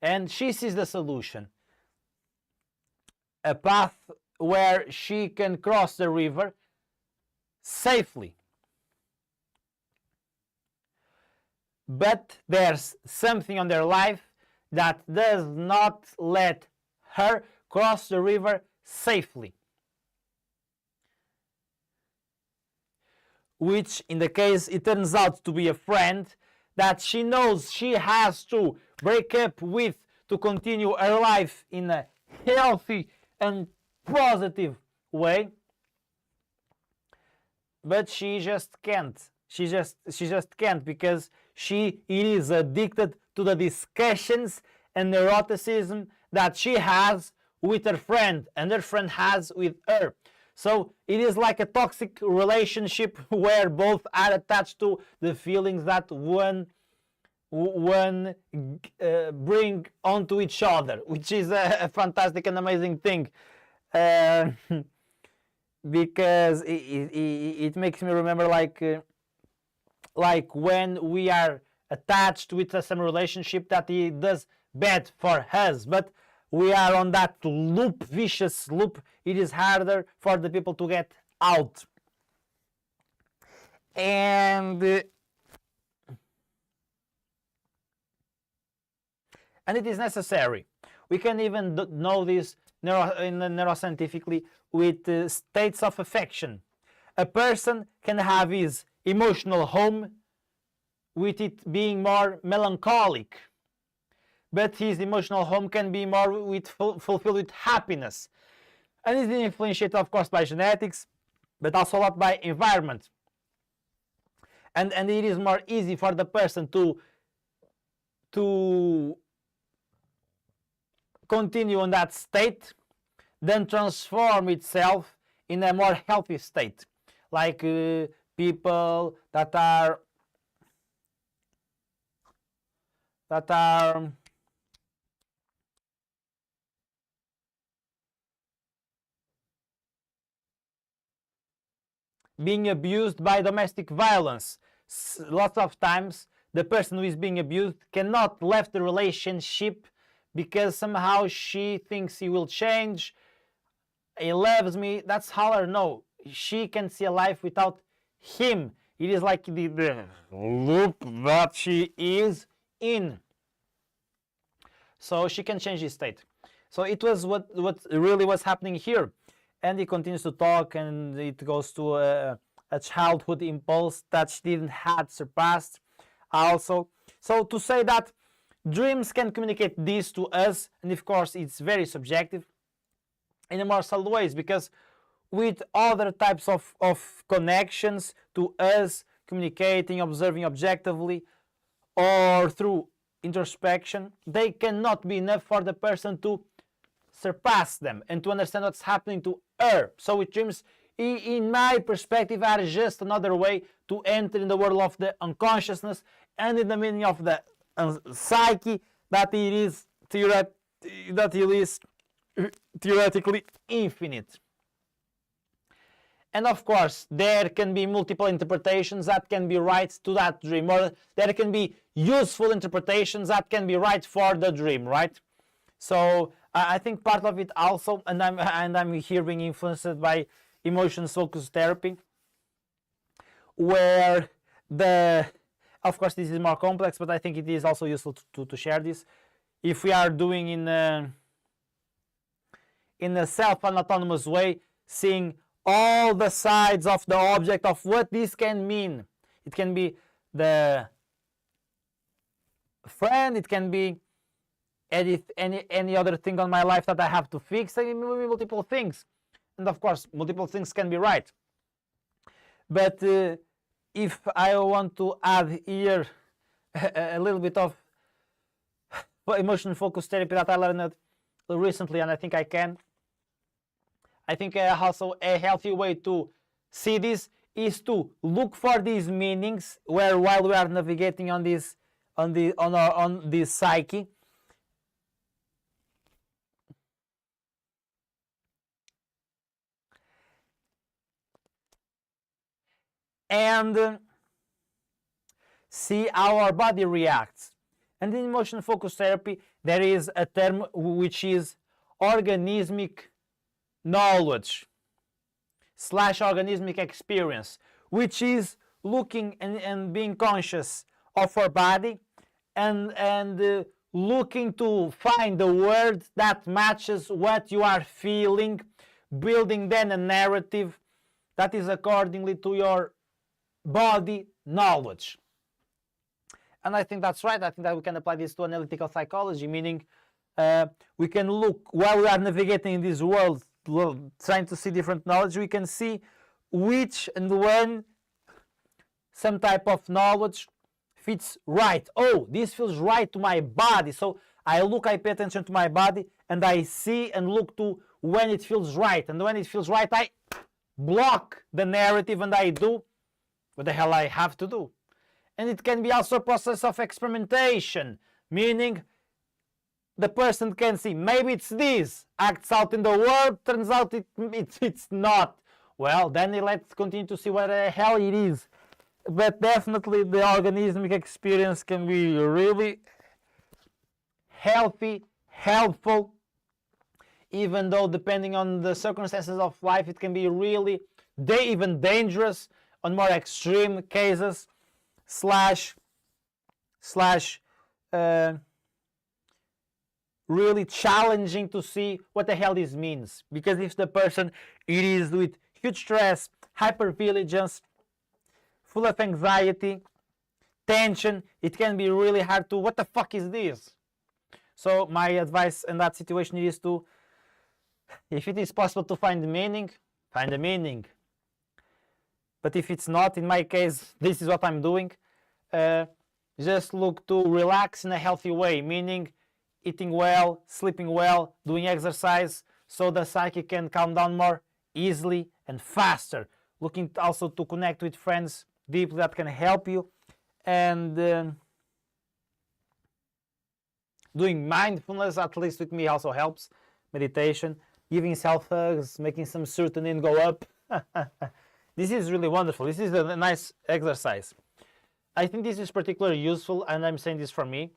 And she sees the solution. A path where she can cross the river safely. But there's something on their life that does not let her cross the river safely. Which, in the case, it turns out to be a friend that she knows she has to break up with to continue her life in a healthy and positive way. But she just can't. She just can't, because she is addicted to the discussions and neuroticism that she has with her friend and her friend has with her. So it is like a toxic relationship where both are attached to the feelings that one bring onto each other, which is a fantastic and amazing thing. Because it makes me remember like when we are attached with some relationship that it does bad for us, but we are on that loop, vicious loop. It is harder for the people to get out. And it is necessary. We can even know this neuroscientifically with states of affection. A person can have his emotional home with it being more melancholic. but his emotional home can be more fulfilled with happiness. And it's influenced, of course, by genetics, but also a lot by environment. And it is more easy for the person to continue on that state than transform itself in a more healthy state. Like people that are being abused by domestic violence. Lots of times the person who is being abused cannot leave the relationship because somehow she thinks he will change, he loves me. That's how I know she can see a life without him. It is like the loop that she is in. So she can change his state. So it was what really was happening here. And he continues to talk, and it goes to a childhood impulse that she didn't had surpassed also. So to say that dreams can communicate this to us, and of course it's very subjective in a more subtle ways, because with other types of connections to us, communicating, observing objectively, or through introspection, they cannot be enough for the person to surpass them and to understand what's happening to her. So with dreams, in my perspective, are just another way to enter in the world of the unconsciousness and in the meaning of the psyche, that it is theoretically infinite. And of course, there can be multiple interpretations that can be right to that dream, or there can be useful interpretations that can be right for the dream, right? So I think part of it also, and I'm here being influenced by emotions focused therapy, where of course this is more complex, but I think it is also useful to share this. If we are doing in a self-autonomous way, seeing all the sides of the object of what this can mean. It can be the friend, it can be any other thing on my life that I have to fix. I mean, multiple things, and of course multiple things can be right. But if I want to add here a little bit of emotion focused therapy that I learned recently, and I think I can. I think also a healthy way to see this is to look for these meanings while we are navigating on this psyche. And see how our body reacts. And in emotion focused therapy, there is a term which is organismic knowledge / organismic experience, which is looking and being conscious of our body and looking to find the word that matches what you are feeling, building then a narrative that is accordingly to your body knowledge. And I think that's right. I think that we can apply this to analytical psychology, meaning we can look, while we are navigating in this world, trying to see different knowledge, we can see which and when some type of knowledge fits right. Oh, this feels right to my body. So I pay attention to my body, and I see and look to when it feels right. And when it feels right, I block the narrative and I do what the hell I have to do. And it can be also a process of experimentation, meaning the person can see, maybe it's this, acts out in the world, turns out it's not. Well, then let's continue to see what the hell it is. But definitely the organismic experience can be really healthy, helpful, even though depending on the circumstances of life, it can be really even dangerous on more extreme cases, really challenging to see what the hell this means. Because if the person it is with huge stress, hypervigilance, full of anxiety, tension, it can be really hard to, what the fuck is this? So my advice in that situation is to, if it is possible to find the meaning, find the meaning. But if it's not, in my case, this is what I'm doing. Just look to relax in a healthy way, meaning eating well, sleeping well, doing exercise, so the psyche can calm down more easily and faster. Looking also to connect with friends deeply that can help you, and doing mindfulness, at least with me, also helps. Meditation, giving self hugs, making some serotonin go up. This is really wonderful. This is a nice exercise. I think this is particularly useful, and I'm saying this for me,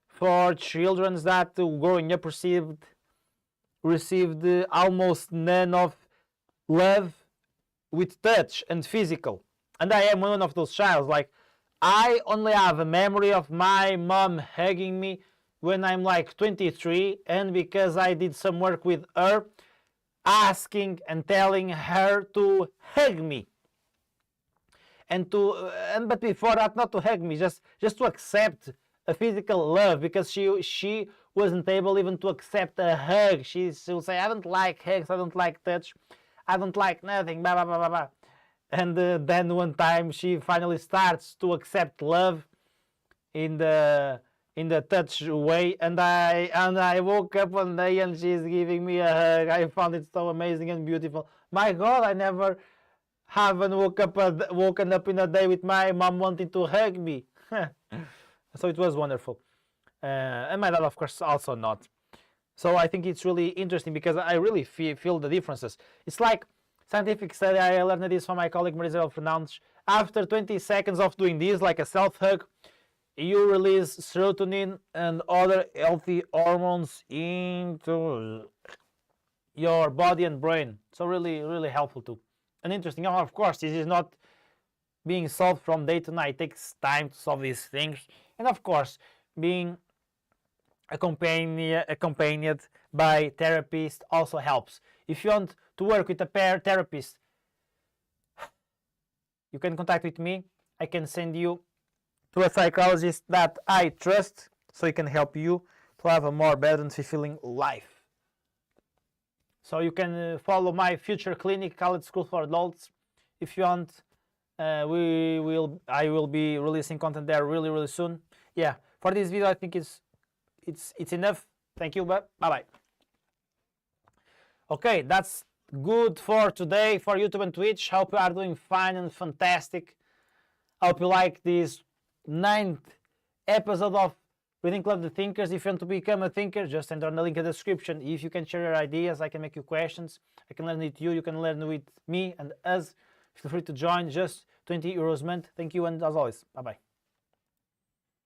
for children that growing up received almost none of love with touch and physical. And I am one of those childs. Like, I only have a memory of my mom hugging me when I'm like 23, and because I did some work with her, asking and telling her to hug me. But before that, not to hug me, just to accept a physical love, because she wasn't able even to accept a hug. She will say, I don't like hugs, I don't like touch, I don't like nothing, blah, blah, blah, blah, blah. And then one time she finally starts to accept love in the touch way, and I woke up one day and she's giving me a hug. I found it so amazing and beautiful. My God, I never haven't woken up in a day with my mom wanting to hug me. So it was wonderful. And my dad, of course, also not. So I think it's really interesting because I really feel the differences. It's like scientific study. I learned this from my colleague Marisabel Fernandes. After 20 seconds of doing this, like a self-hug, you release serotonin and other healthy hormones into your body and brain. So really, really helpful too. And interesting. Of course, this is not being solved from day to night. It takes time to solve these things. And of course, being accompanied by therapist also helps. If you want to work with a pair therapist, you can contact with me. I can send you to a psychologist that I trust, so he can help you to have a more better and fulfilling life. So you can follow my future clinic, College School for Adults, if you want. I will be releasing content there really, really soon. Yeah, for this video I think it's enough. Thank you. Bye bye. Okay, that's good for today for YouTube and Twitch. Hope you are doing fine and fantastic. Hope you like this 9th episode of Reading Club the Thinkers. If you want to become a thinker, just enter on the link in the description. If you can share your ideas, I can make you questions. I can learn with you. You can learn with me and us. Feel free to join. Just €20 a month. Thank you, and as always, bye bye.